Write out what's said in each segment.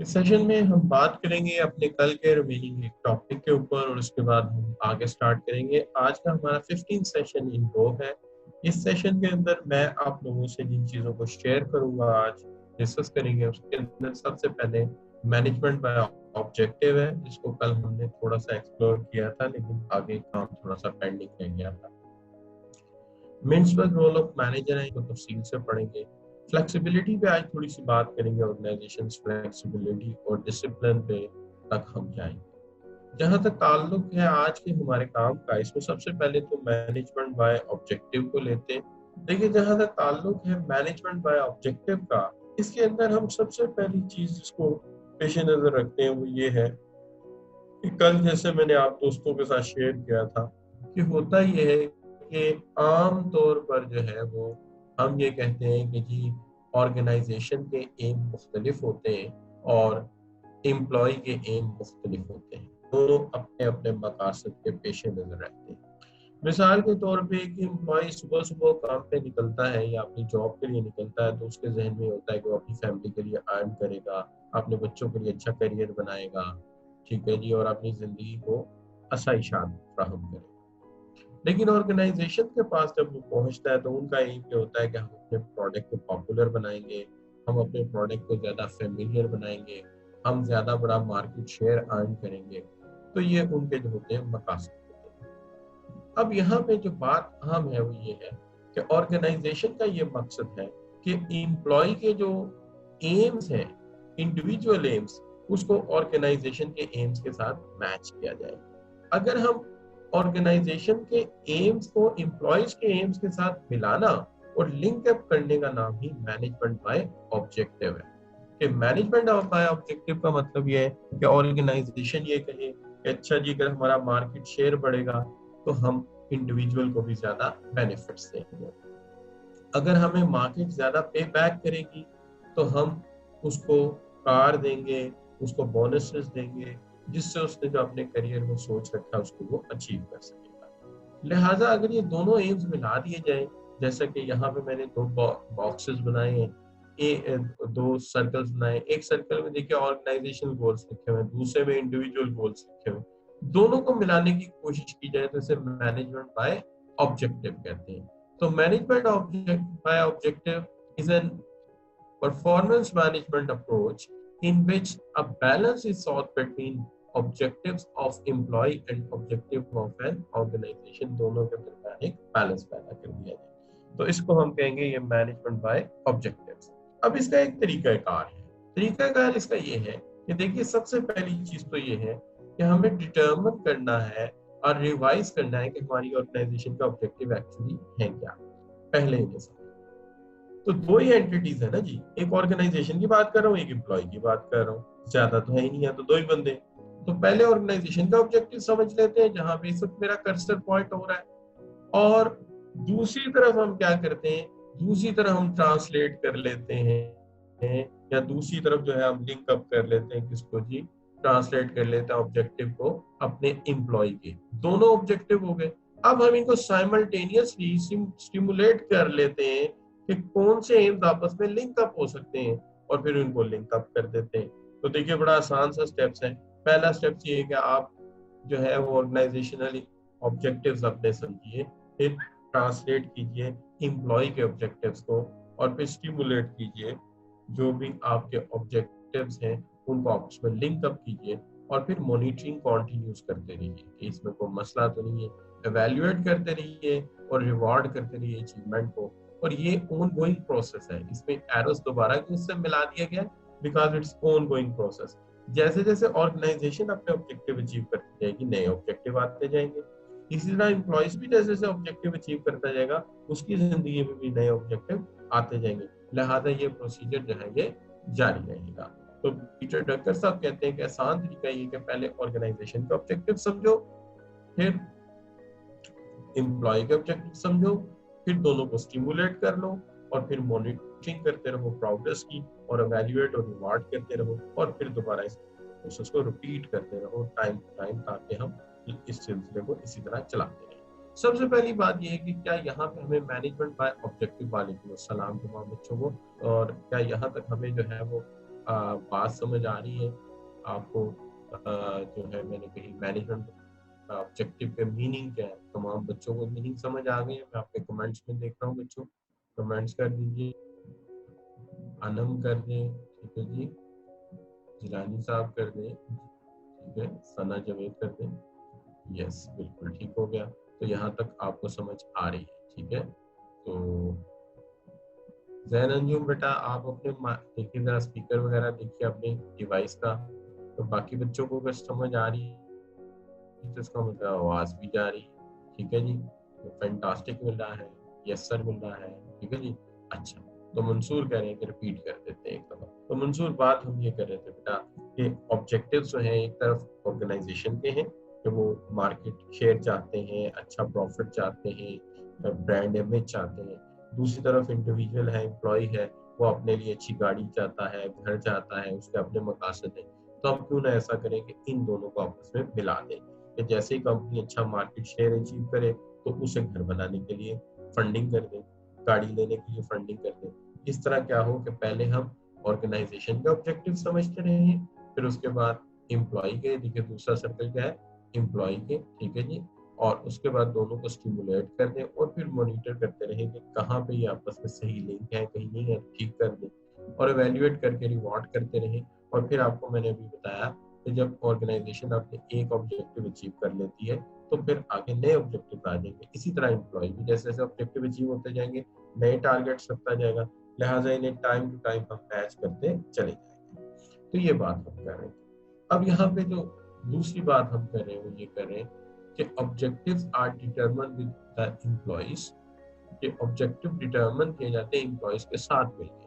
इस सेशन में हम बात करेंगे अपने कल के रिमेनिंग एक टॉपिक के ऊपर और उसके बाद हम आगे स्टार्ट करेंगे। आज का हमारा 15 सेशन इन गो है। इस सेशन के अंदर मैं आप लोगों से जिन चीज़ों को शेयर करूंगा, आज डिस्कस करेंगे, उसके अंदर सबसे पहले मैनेजमेंट बाय ऑब्जेक्टिव है, जिसको कल हमने थोड़ा सा एक्सप्लोर किया था लेकिन आगे काम थोड़ा सा पेंडिंग रह गया था। मिन्सबर्ग रोल ऑफ मैनेजर है, इसको तफसील से पढ़ेंगे। फ्लेक्सिबिलिटी पे आज थोड़ी सी बात करेंगे, ऑर्गेनाइजेशन फ्लेक्सिबिलिटी और डिसिप्लिन पे तक हम जाएंगे। जहां तक ताल्लुक है आज के हमारे काम का, इसमें सबसे पहले तो मैनेजमेंट बाय ऑब्जेक्टिव को लेते हैं। देखिए, जहां तक ताल्लुक है मैनेजमेंट बाय ऑब्जेक्टिव का, इसके अंदर हम सबसे पहली चीज जिसको पेश नजर रखते हैं वो ये है कि कल जैसे मैंने आप दोस्तों के साथ शेयर किया था कि होता ये है कि आम तौर पर जो है वो हम ये कहते हैं कि जी ऑर्गेनाइजेशन के एम मुख्तलिफ होते हैं और एम्प्लॉय के एम मुख्तलिफ होते हैं। दोनों अपने अपने मकासद के पेश नजर रहते हैं। मिसाल के तौर पे एक एम्प्लॉय सुबह सुबह काम पे निकलता है या अपनी जॉब के लिए निकलता है तो उसके जहन में होता है कि वो अपनी फैमिली के लिए अर्न करेगा, अपने बच्चों के लिए अच्छा करियर बनाएगा, ठीक है जी, और अपनी जिंदगी को आसाइशात फ्राहम करेगा। लेकिन ऑर्गेनाइजेशन के पास जब वो पहुंचता है तो उनका एम ये होता है कि हम अपने प्रोडक्ट को पॉपुलर बनाएंगे, हम अपने प्रोडक्ट को ज्यादा फेमिलियर बनाएंगे, हम ज्यादा बड़ा मार्केट शेयर अर्न करेंगे। तो ये उनके जो होते हैं मकासद होते हैं। अब यहाँ पे जो बात अहम है वो ये है कि ऑर्गेनाइजेशन का ये मकसद है कि एम्प्लॉय के जो एम्स हैं, इंडिविजुअल एम्स, उसको ऑर्गेनाइजेशन के एम्स के साथ मैच किया जाए। अगर हम ऑर्गेनाइजेशन के एम्स को एम्प्लॉयज के एम्स के साथ मिलाना और लिंक अप करने का नाम ही मैनेजमेंट बाय ऑब्जेक्टिव है। कि मैनेजमेंट बाय ऑब्जेक्टिव का मतलब ये है कि ऑर्गेनाइजेशन ये कहे कि अच्छा जी, अगर हमारा मार्केट शेयर बढ़ेगा तो हम इंडिविजुअल को भी ज्यादा बेनिफिट्स देंगे, अगर हमें मार्केट ज्यादा पे बैक करेगी तो हम उसको कार देंगे, उसको बोनसेस देंगे, जिससे उसने जो अपने करियर में सोच रखा है उसको वो अचीव कर सकेगा। लिहाजा अगर ये दोनों एम्स मिला दिए जाए, जैसा कि यहाँ पे मैंने दो बॉक्सेस बनाए हैं, दो सर्कल्स बनाए, एक सर्कल में देखिए ऑर्गेनाइजेशनल गोल्स लिखे हुए हैं, दूसरे में इंडिविजुअल गोल्स लिखे हुए हैं। दोनों को मिलाने की कोशिश की जाए तो इसे मैनेजमेंट बाय ऑब्जेक्टिव कहते हैं। So management by objective is an performance management approach in which a balance is sought between objectives of employee and objective of an organization। दोनों के दरमियान एक बैलेंस पैदा कर दिया जाए, तो इसको हम कहेंगे ये मैनेजमेंट बाय ऑब्जेक्टिव्स। अब इसका एक तरीकाकार है। तरीकाकार इसका ये है कि देखिए, सबसे पहली चीज तो ये है कि हमें डिटरमिन करना है और रिवाइज करना है कि हमारी ऑर्गेनाइजेशन का ऑब्जेक्टिव एक्चुअली है क्या। पहले ही जैसा तो दो ही एंटिटीज है ना जी, एक ऑर्गेनाइजेशन की बात कर रहा हूँ, एक एम्प्लॉय की बात कर रहा हूँ, ज्यादा तो है ही नहीं है, तो दो ही बंदे। तो पहले ऑर्गेनाइजेशन का ऑब्जेक्टिव समझ लेते हैं, जहां पे इस वक्त मेरा कर्सर पॉइंट हो रहा है, और दूसरी तरफ हम क्या करते हैं, दूसरी तरफ हम ट्रांसलेट कर लेते हैं, या दूसरी तरफ जो है हम लिंक अप कर लेते हैं, किसको जी, ट्रांसलेट कर लेते हैं ऑब्जेक्टिव को अपने एम्प्लॉय के। दोनों ऑब्जेक्टिव हो गए। अब हम इनको साइमल्टेनियसली स्टिमुलेट कर लेते हैं कि कौन से एम्स आपस में लिंक अप हो सकते हैं, और फिर उनको लिंक अप कर देते हैं। तो देखिए, बड़ा आसान सा स्टेप्स है। पहला स्टेप ये है कि आप जो है वो ऑर्गेनाइजेशनल ऑब्जेक्टिव्स अपने समझिए, फिर ट्रांसलेट कीजिए एम्प्लॉय के ऑब्जेक्टिव्स को, और फिर स्टिमुलेट कीजिए जो भी आपके ऑब्जेक्टिव्स हैं उनको आपस में लिंक अप कीजिए, और फिर मॉनिटरिंग कंटिन्यूस करते रहिए कि इसमें कोई मसला तो नहीं है, एवेल्युएट करते रहिए और रिवॉर्ड करते रहिए अचीवमेंट को। और ये ऑन गोइंग प्रोसेस है, इसमें एरोस दोबारा क्यों से मिला दिया गया, because it's on going process. जैसे जैसे ऑर्गेनाइजेशन अपने ऑब्जेक्टिव अचीव करती जाएगी, नए ऑब्जेक्टिव आते जाएंगे, इसी तरह एम्प्लॉयज भी जैसे जैसे ऑब्जेक्टिव अचीव करता जाएगा उसकी जिंदगी में भी नए ऑब्जेक्टिव आते जाएंगे। लिहाजा ये प्रोसीजर जो है ये जारी रहेगा। तो पीटर ड्रकर साहब कहते हैं कि आसान तरीका ये कि पहले ऑर्गेनाइजेशन का ऑब्जेक्टिव समझो, फिर एम्प्लॉय के ऑब्जेक्टिव समझो, फिर दोनों को स्टिमुलेट कर लो, और फिर मॉनिटरिंग करते रहो प्रोग्रेस की, और एवेल्युएट और रिवार्ड करते रहो, और फिर दोबारा इस प्रोसेस को रिपीट करते रहो टाइम टू टाइम, ताकि हम इस सिलसिले को इसी तरह चलाते रहें। सबसे पहली बात यह है कि क्या यहाँ पे हमें मैनेजमेंट बाय ऑब्जेक्टिव, वालेकुम अस्सलाम तमाम बच्चों को, और क्या यहाँ तक हमें जो है वो बात समझ आ रही है आपको? जो है मैंने कही मैनेजमेंट ऑब्जेक्टिव के मीनिंग क्या है, तमाम बच्चों को मीनिंग समझ आ गई है? मैं आपके कमेंट्स में देख रहा हूँ बच्चों, कमेंट्स कर दीजिए। अनम कर दें, ठीक है जी, जिलानी साहब कर दें, ठीक है, सना जवेद कर दें, यस बिल्कुल ठीक हो गया। तो यहाँ तक आपको समझ आ रही है, ठीक है। तो जैन अंजुम बेटा आप अपने देखिए जरा स्पीकर वगैरह देखिए अपने डिवाइस का, तो बाकी बच्चों को अगर समझ आ रही है तो इसका मतलब आवाज भी जा रही है, ठीक है जी। तो फैंटास्टिक मिल रहा है, यस सर मिल रहा है, ठीक है जी। अच्छा, तो मंसूर कह रहे हैं कि रिपीट कर देते हैं एक दफा। तो मंसूर बात हम ये कर रहे थे बेटा कि ऑब्जेक्टिव्स जो है एक तरफ ऑर्गेनाइजेशन के हैं कि वो मार्केट शेयर चाहते हैं, अच्छा प्रॉफिट चाहते हैं, ब्रांड इमेज चाहते हैं। दूसरी तरफ इंडिविजुअल है, एम्प्लॉय है, वो अपने लिए अच्छी गाड़ी चाहता है, घर चाहता है, उसके अपने मकासद हैं। तो हम क्यों ना ऐसा करें कि इन दोनों को आपस में मिला दें कि जैसे ही कंपनी अच्छा मार्केट शेयर अचीव करे तो उसे घर बनाने के लिए फंडिंग कर दें, गाड़ी लेने के लिए फंडिंग कर दें। इस तरह क्या हो कि पहले हम ऑर्गेनाइजेशन के ऑब्जेक्टिव समझते रहे, फिर उसके बाद एम्प्लॉय के, देखिए दूसरा सर्कल क्या है, एम्प्लॉय के, ठीक है जी। और उसके बाद दोनों को स्टिमुलेट कर दें और फिर मॉनिटर करते रहें कि कहाँ पे ये आपस में सही लिंक है, कहीं नहीं है, ठीक कर दें और एवेल्युएट करके रिवॉर्ड करते रहें। और फिर आपको मैंने अभी बताया कि जब ऑर्गेनाइजेशन अपने एक ऑब्जेक्टिव अचीव कर लेती है तो फिर आगे नए ऑब्जेक्टिव आ जाएंगे। इसी तरह एम्प्लॉय भी जैसे जैसे ऑब्जेक्टिव अचीव होते जाएंगे नए टारगेट्स रखता जाएगा, लिहाजा इन्हें टाइम टू टाइम हम मैच करते चले जाएंगे। तो ये बात हम कर रहे हैं। अब यहाँ पे जो दूसरी बात हम कर रहे हैं वो ये कर रहे हैं कि objectives are determined with the employees. ये ऑब्जेक्टिव डिटरमाइन किए जाते हैं एम्प्लॉइज के साथ मिलकर,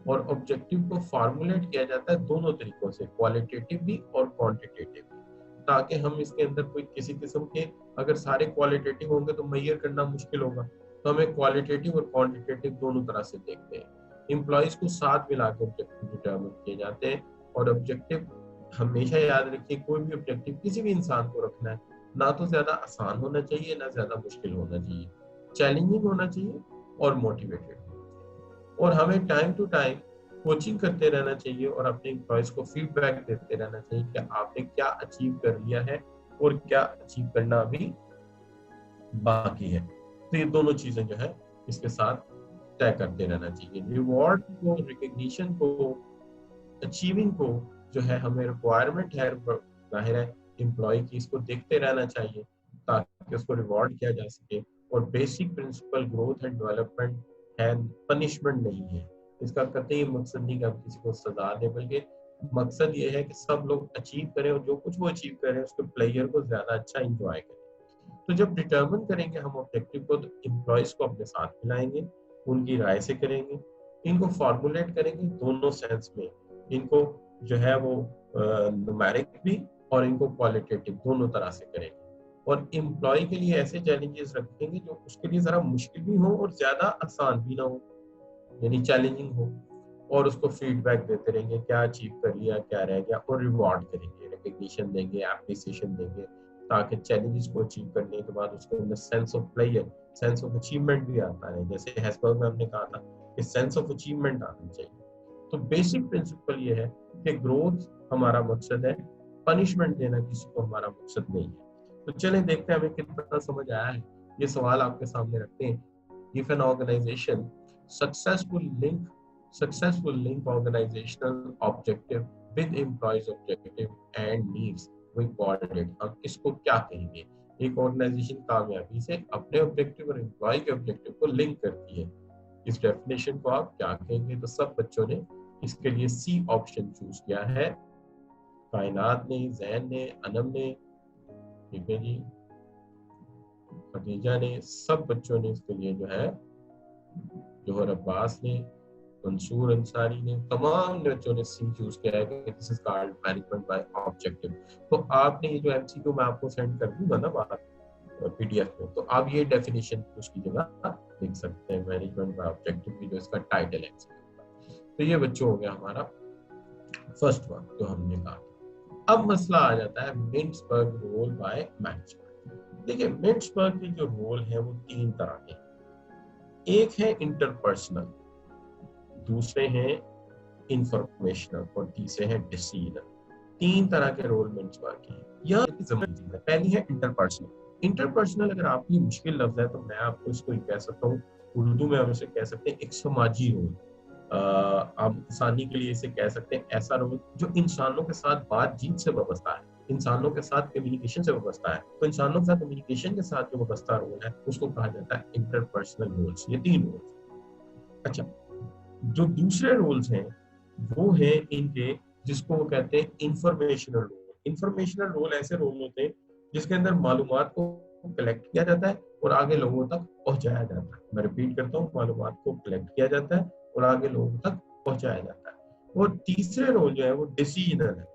और ऑब्जेक्टिव को फॉर्मुलेट किया जाता है दोनों तरीकों से, क्वालिटेटिव भी और क्वांटिटेटिव भी, ताकि हम इसके अंदर कोई किसी किस्म के, अगर सारे क्वालिटेटिव होंगे तो मेजर करना मुश्किल होगा, तो हमें क्वालिटेटिव और क्वांटिटेटिव दोनों तरह से देखते हैं। एम्प्लॉइज को साथ मिलाकर ऑब्जेक्टिव डिटरमाइन किए जाते हैं। और ऑब्जेक्टिव हमेशा याद रखिए, कोई भी ऑब्जेक्टिव किसी भी इंसान को रखना है, ना तो ज्यादा आसान होना चाहिए ना ज्यादा मुश्किल होना चाहिए, चैलेंजिंग होना चाहिए और मोटिवेटेड होना चाहिए। और हमें टाइम टू टाइम कोचिंग करते रहना चाहिए और अपने एम्प्लॉयज को फीडबैक देते रहना चाहिए कि आपने क्या अचीव कर लिया है और क्या अचीव करना अभी बाकी है। तो ये दोनों चीजें जो है इसके साथ तय करते रहना चाहिए। रिवॉर्ड को, रिकग्निशन को, अचीविंग को जो है हमें रिक्वायरमेंट है जाहिर है एम्प्लॉय की, इसको देखते रहना चाहिए ताकि उसको रिवॉर्ड किया जा सके। और basic principle growth and development है, पनिशमेंट नहीं है। इसका कतई मकसद नहीं कि हम किसी को सजा दें, बल्कि मकसद ये है कि सब लोग अचीव करें और जो कुछ वो अचीव करें उसके प्लेयर को ज्यादा अच्छा इंजॉय करें। तो जब डिटर्मिन करेंगे हम ऑब्जेक्टिव को तो एम्प्लॉयज को अपने साथ मिलाएंगे, उनकी राय से करेंगे, इनको फॉर्मुलेट करेंगे दोनों सेंस में, इनको जो है वो न्यूमेरिक भी और इनको क्वालिटेटिव दोनों तरह से करेंगे। और एम्प्लॉय के लिए ऐसे चैलेंजेस रखेंगे जो उसके लिए जरा मुश्किल भी हो और ज्यादा आसान भी ना हो, यानी चैलेंजिंग हो। और उसको फीडबैक देते रहेंगे क्या अचीव कर लिया, क्या रह गया, और रिवॉर्ड करेंगे, रिकग्निशन देंगे, एप्रिसिएशन देंगे, ताकि चैलेंजेस को अचीव करने के बाद उसके अंदर sense of player, sense of achievement भी आता है। जैसे हेस्बर्ग में हमने कहा था कि सेंस ऑफ अचीवमेंट आना चाहिए। तो बेसिक प्रिंसिपल ये है कि ग्रोथ हमारा मकसद है, पनिशमेंट देना किसी को हमारा मकसद नहीं है। तो चलें देखते हैं हमें कितना समझ आया है। ये सवाल आपके सामने रखते हैं। If an organisation successful link successful link organizational objective with employees objective and needs, we called it, हम इसको क्या कहेंगे? एक ऑर्गेनाइजेशन कामयाबी से अपने ऑब्जेक्टिव और एम्प्लॉय के ऑब्जेक्टिव को लिंक करती है, इस डेफिनेशन को आप क्या कहेंगे? तो सब बच्चों ने इसके लिए सी ऑप्शन चूज किया है, कायनात ने, जैन ने, अनम ने, ठीक है जी, खदीजा ने, सब बच्चों ने इसके लिए जो है, जोहर अब्बास ने, मंसूर अंसारी ने, तमाम बच्चों ने सी चूज किया है कि this is called management by objective. तो आपने ये जो एमसीक्यू मैं आपको सेंड कर दूंगा ना बात पीडीएफ में, तो आप ये डेफिनेशन उसकी जगह लिख सकते हैं, मैनेजमेंट बाय ऑब्जेक्टिव की जो इसका टाइटल है एमसीक्यू। तो ये बच्चों हो गया हमारा फर्स्ट वन जो हमने कहा। अब मसला आ जाता है मिन्सबर्ग रोल बाय मैनेजमेंट। देखिए मिन्सबर्ग के जो रोल है वो तीन तरह के, एक है इंटरपर्सनल, दूसरे हैं इंफॉर्मेशनल और तीसरे हैं डिसीजनल। 3 तरह के रोल मेंट्स बाकी हैं। यह जरूरी चीज है। पहली है इंटरपर्सनल। इंटरपर्सनल अगर आपके लिए मुश्किल लफ्ज है तो मैं आपको इसको कह सकता हूँ, उर्दू में हम इसे कह सकते हैं एक समाजी रोल। आप आसानी के लिए इसे कह सकते हैं ऐसा रोल जो इंसानों के साथ बातचीत से वाबस्ता है, इंसानों के साथ कम्युनिकेशन से वाबस्ता है। तो इंसानों के साथ कम्युनिकेशन के साथ जो वाबस्ता रोल है उसको कहा जाता है इंटरपर्सनल रोल्स। ये 3 रोल्स। अच्छा, जो दूसरे रोल्स हैं वो है इनके, जिसको वो कहते हैं इंफॉर्मेशनल रोल। इंफॉर्मेशनल रोल ऐसे रोल होते हैं जिसके अंदर मालूमात को कलेक्ट किया जाता है और आगे लोगों तक पहुंचाया जाता है। मैं रिपीट करता हूँ, मालूमात को कलेक्ट किया जाता है और आगे लोगों तक पहुंचाया जाता है। और तीसरे रोल जो है वो डिसीजनल है।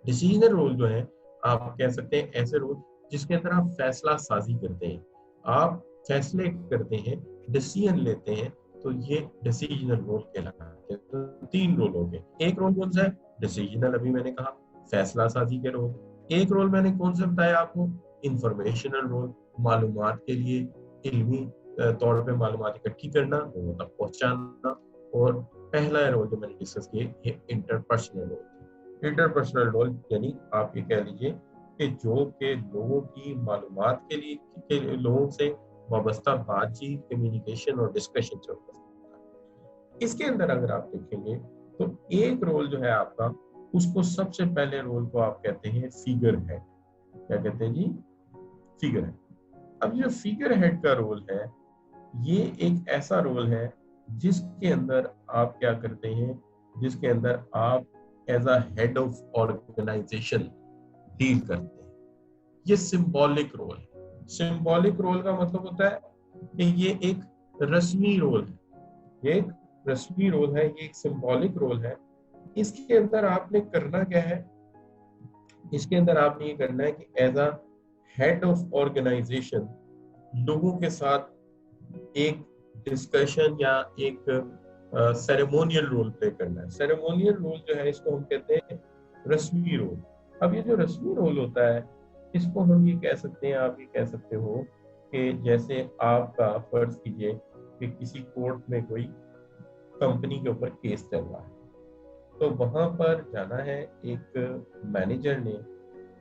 डिसीजनल रोल जो है आप कह सकते हैं ऐसे रोल जिसके अंदर आप फैसला साजी करते हैं, आप फैसले करते हैं, डिसीजन लेते हैं, तो ये डिसीजनल रोल कहलाते हैं। तो 3 रोल हो गए। एक रोल कौन सा है? डिसीजनल, अभी मैंने कहा, फैसला साजी के रोल। एक रोल मैंने कौन सा बताया आपको? इंफॉर्मेशनल रोल, मालूमात के लिए इल्मी तौर पे मालूमात इकट्ठी करना, लोगों तक पहुंचाना। और पहला रोल जो मैंने डिस्कस किया ये इंटरपर्सनल रोल। इंटरपर्सनल रोल यानी आप ये कह लीजिए कि जो के लोगों की मालूमात के लिए के लोगों से वाबस्ता बातचीत, कम्युनिकेशन और डिस्कशन से वाबस्ता। इसके अंदर अगर आप देखेंगे तो एक रोल जो है आपका, उसको सबसे पहले रोल को आप कहते हैं फिगर हेड। क्या कहते हैं जी? Figure head. अब जो फिगर हेड का रोल है ये एक ऐसा रोल है जिसके अंदर आप क्या करते हैं, जिसके अंदर आप as a head of organisation deal करते हैं। ये सिंबॉलिक रोल है। सिंबॉलिक रोल का मतलब होता है कि ये एक रस्मी रोल है, ये एक रस्मी रोल है, ये एक सिंबॉलिक रोल है। इसके अंदर आपने करना क्या है? इसके अंदर आपने ये करना है कि as a head of organisation लोगों के साथ एक डिस्कशन या एक सेरेमोनियल रोल प्ले करना है। सेरेमोनियल रोल जो है इसको हम कहते हैं रस्मी रोल। अब ये जो रस्मी रोल होता है इसको हम ये कह सकते हैं, आप ये कह सकते हो कि जैसे आपका फर्ज कीजिए कि किसी कोर्ट में कोई कंपनी के ऊपर केस चल रहा है, तो वहां पर जाना है एक मैनेजर ने,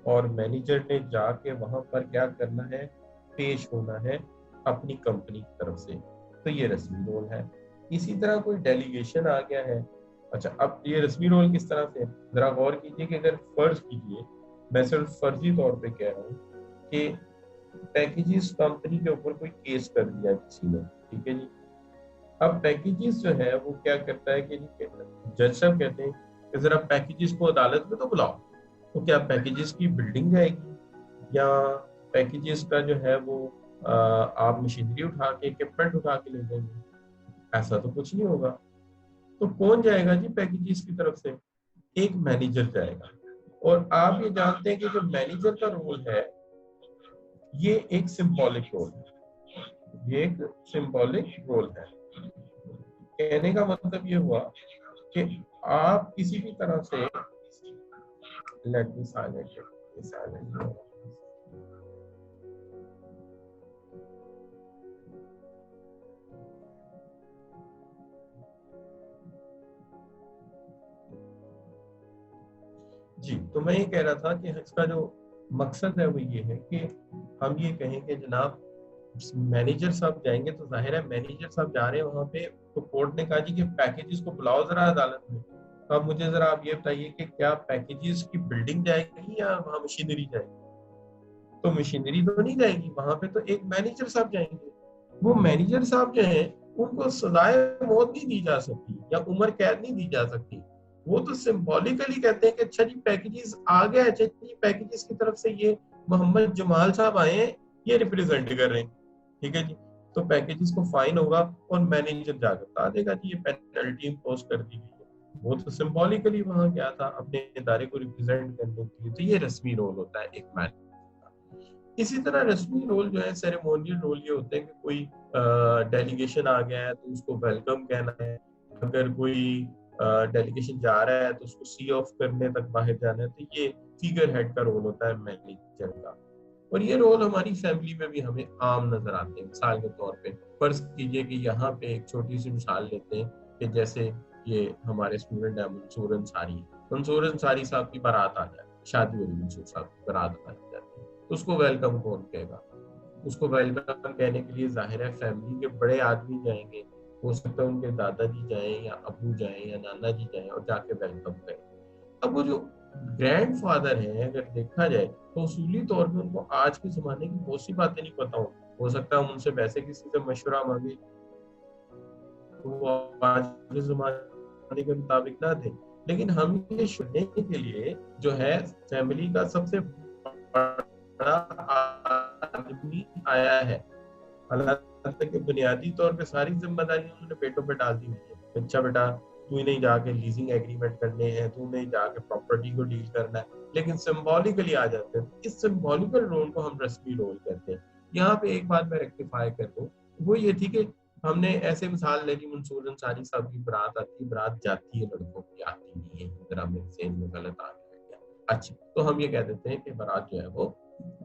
और मैनेजर ने जाके वहां पर क्या करना है? पेश होना है अपनी कंपनी की तरफ से। तो ये रस्मी रोल है। इसी तरह कोई डेलीगेशन आ गया है। अच्छा, अब ये रस्मी रोल किस तरह से? जरा गौर कीजिए कि अगर फर्ज कीजिए, मैं सिर्फ फर्जी तौर पे कह रहा हूँ कि पैकेजेस कंपनी के ऊपर कोई केस कर दिया किसी ने, ठीक है जी। अब पैकेजेस जो है वो क्या करता है कि जज साहब कहते हैं कि जरा पैकेजेस को अदालत में तो बुलाओ। तो क्या पैकेजेस की बिल्डिंग जाएगी या पैकेजेस का जो है वो आप मशीनरी उठा के, इक्विपमेंट उठा के ले जाएंगे? ऐसा तो कुछ नहीं होगा। तो कौन जाएगा जी पैकेजेस की तरफ से? एक मैनेजर जाएगा। और आप ये जानते हैं कि जो मैनेजर का रोल है ये एक सिंबॉलिक रोल है, ये एक सिंबॉलिक रोल है। कहने का मतलब ये हुआ कि आप किसी भी तरह से, लेट मी साइलेंट, जी, तो मैं ये कह रहा था कि इसका जो मकसद है वो ये है कि हम ये कहें कि जनाब मैनेजर साहब जाएंगे, तो जाहिर है मैनेजर साहब जा रहे हैं वहां पे, तो कोर्ट ने कहा जी कि पैकेजेस को बुलाओ जरा अदालत में। तो अब मुझे जरा आप ये बताइए कि क्या पैकेजेस की बिल्डिंग जाएगी या वहां मशीनरी जाएगी? तो मशीनरी तो नहीं जाएगी, वहां पे तो एक मैनेजर साहब जाएंगे। वो मैनेजर साहब जो है उनको सजाए मौत नहीं दी जा सकती या उम्र कैद नहीं दी जा सकती। वो तो सिंबॉलिकली कहते हैं कि अच्छा जी पैकेजेस आ गया, अच्छा जी पैकेजेस की तरफ से ये मोहम्मद जमाल साहब आए हैं, ये रिप्रेजेंट कर रहे हैं, ठीक है जी। तो पैकेजेस को फाइन होगा और मैनेजर जाकर बता देगा कि ये पेनल्टी इम्पोज कर दी गई है। वो तो सिंबॉलिकली वहां गया था अपने इदारे को रिप्रेजेंट करने के लिए। तो ये रस्मी रोल होता है एक मैनेजर। इसी तरह रस्मी रोल जो है, सेरेमोनियल रोल, ये होते हैं कि कोई डेलीगेशन आ गया है तो उसको वेलकम कहना है। अगर कोई डेलीगेशन जा रहा है तो उसको सी ऑफ करने तक बाहर जाना है। तो ये फिगर हेड का रोल होता है मैनेजर का। और ये रोल हमारी फैमिली में भी हमें आम नजर आते हैं। मिसाल के तौर पे फर्ज कीजिए कि यहाँ पे एक छोटी सी मिसाल लेते हैं कि जैसे ये हमारे स्टूडेंट है मंसूर अंसारी, मंसूर अंसारी साहब की बारात आ जाती है, शादी हो रही मंसूर साहब की बारात आ जाती है, तो उसको वेलकम कौन कहेगा? उसको वेलकम कहने के लिए जाहिर है फैमिली के बड़े आदमी जाएंगे, हो सकता है उनके दादाजी जाएं या अबू जाएं या नाना जी जाएं और जाके वेलकम करें। अब वो जो ग्रैंड फादर है, अगर देखा जाए तो उसूली तौर पे उनको आज के जमाने की बहुत सी बातें नहीं पता हो सकता है हम उनसे वैसे किसी से मशवरा मांगे तो वो आज के जमाने के मुताबिक ना थे, लेकिन हम ये सुनने के लिए जो है फैमिली का सबसे बड़ा आदमी आया है, हालांकि कि बुनियादी तौर पे सारी जिम्मेदारी उन्होंने बेटों पे डाल दी हुई है। अच्छा बेटा तू ही नहीं जाके लीजिंग एग्रीमेंट करने हैं, तू नहीं जाके प्रॉपर्टी को डील करना है, लेकिन सिंबॉलिकली आ जाते हैं। इस सिंबॉलिकल रोल को हम रस्मी रोल कहते हैं। यहाँ पे एक बात मैं रेक्टिफाई कर दूं, वो ये थी कि हमने ऐसे मिसाल ले ली, मंसूर अंसारी साहब की बारात आती है, बारात जाती है, लड़कों की आती नहीं है, जरा मेरे सेन में गलत आ गया। अच्छा तो हम ये कह देते हैं कि बारात जो है वो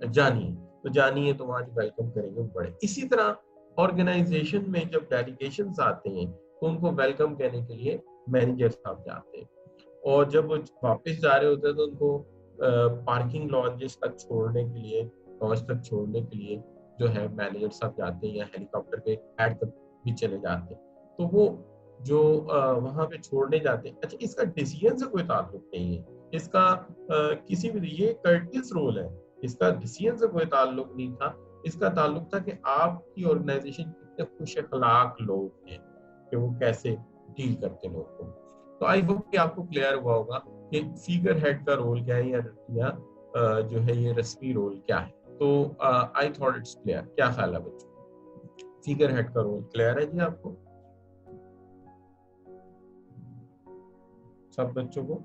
जानी है, तो जानी है तो वहां जो वेलकम करेंगे वो बड़े। इसी तरह ऑर्गेनाइजेशन में जब डेलीगेशन आते हैं तो उनको वेलकम कहने के लिए मैनेजर साहब जाते हैं, और जब वो वापस जा रहे होते हैं तो उनको पार्किंग लॉन्जेस तक छोड़ने के लिए, लॉन्ज तक छोड़ने के लिए जो है मैनेजर साहब जाते हैं, या हेलीकॉप्टर के पैड तक भी चले जाते हैं। तो वो जो वहां पे छोड़ने जाते हैं, अच्छा इसका डिसीजन से कोई ताल्लुक नहीं है, इसका किसी भी, ये कर्टिस रोल है, इसका डिसीजन से कोई ताल्लुक नहीं था। इसका ताल्लुक था कि आपकी ऑर्गेनाइजेशन कितने खुश अखलाक लोग हैं, कि वो कैसे डील करते लोगों को। तो आई होप कि आपको क्लियर हुआ होगा कि फिगर हेड का रोल क्या है, या जो है ये रस्मी रोल क्या है। तो आई थॉट इट्स क्लियर। क्या ख्याल है बच्चों, फिगर हेड का रोल क्लियर है जी आपको, सब बच्चों को?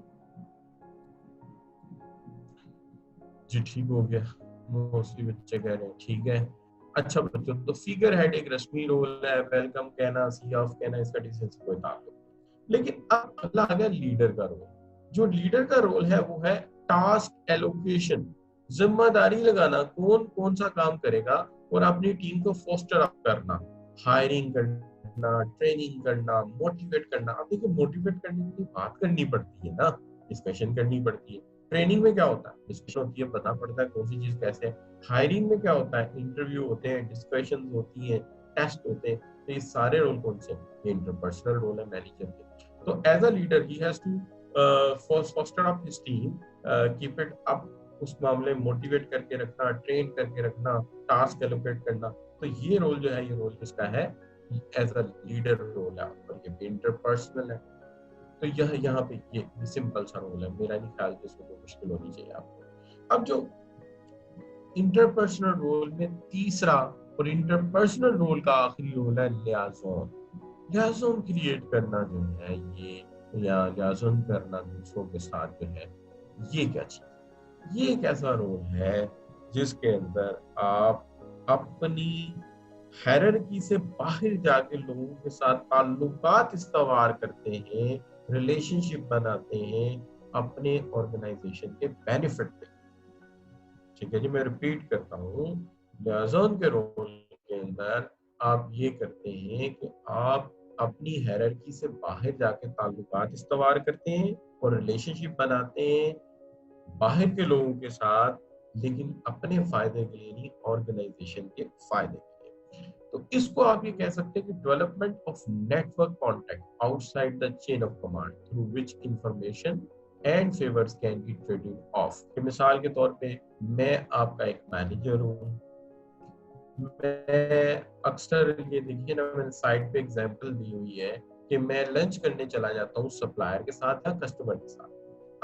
जी ठीक हो गया, मोस्टली बच्चे कह रहे हैं ठीक है। अच्छा बच्चों, तो फिगर हेड एक रस्मी रोल है, वेलकम कहना, सी ऑफ कहना, इसका डिसीजन से कोई ताल्लुक। लेकिन अब अगला आ गया लीडर का रोल। जो लीडर का रोल है वो है टास्क एलोकेशन, जिम्मेदारी लगाना, कौन कौन सा काम करेगा, और अपनी टीम को फोस्टर अप करना, हायरिंग करना, ट्रेनिंग करना, मोटिवेट करना। अब देखिए मोटिवेट करने के लिए बात करनी पड़ती है ना, डिस्कशन करनी पड़ती है। ट्रेनिंग में क्या होता है, डिस्कशन होती है, पता पड़ता है कौन सी चीज कैसे है। हायरिंग में क्या होता है, इंटरव्यू होते हैं, डिस्कशन होती है, टेस्ट होते हैं। तो ये सारे रोल कौन से, ये इंटरपर्सनल रोल है मैनेजर के। तो as a leader he has to foster up his team, keep it up, उस मामले में मोटिवेट करके रखना, ट्रेन करके रखना, टास्क एलोकेट करना। तो ये रोल जो है, ये रोल किसका है, एज अ लीडर रोल है, और ये इंटरपर्सनल है। तो यह यहाँ पे ये सिंपल सा रोल है, मेरा नहीं ख्याल कि इसमें कोई मुश्किल होनी चाहिए आपको। अब जो इंटरपर्सनल रोल में तीसरा और इंटरपर्सनल रोल का आखिरी रोल है लियाज़ोन। लियाज़ोन क्रिएट करना जो है ये, या लियाज़ोन करना दूसरों के साथ जो है, ये क्या चीज, ये एक ऐसा रोल है जिसके अंदर आप अपनी हायरार्की से बाहर जाके लोगों के साथ ताल्लुकात इस्तवार करते हैं, रिलेशनशिप बनाते हैं, अपने ऑर्गेनाइजेशन के बेनिफिट पे। ठीक है जी, मैं रिपीट करता हूँ, लियाज़ोन के रोल के अंदर आप ये करते हैं कि आप अपनी हायरार्की से बाहर जाके ताल्लुकात इस्तवार करते हैं और रिलेशनशिप बनाते हैं बाहर के लोगों के साथ, लेकिन अपने फायदे के लिए नहीं, ऑर्गेनाइजेशन के फायदे के लिए। तो इसको आप ये कह सकते हैं कि development of network contact outside the chain of command through which information and favours can be traded of. मिसाल के तौर पे मैं आपका एक मैनेजर हूँ, मैं अक्सर ये देखिए ना, मैंने साइड पे एग्जांपल दी हुई है कि मैं लंच करने चला जाता हूँ सप्लायर के साथ या कस्टमर के साथ।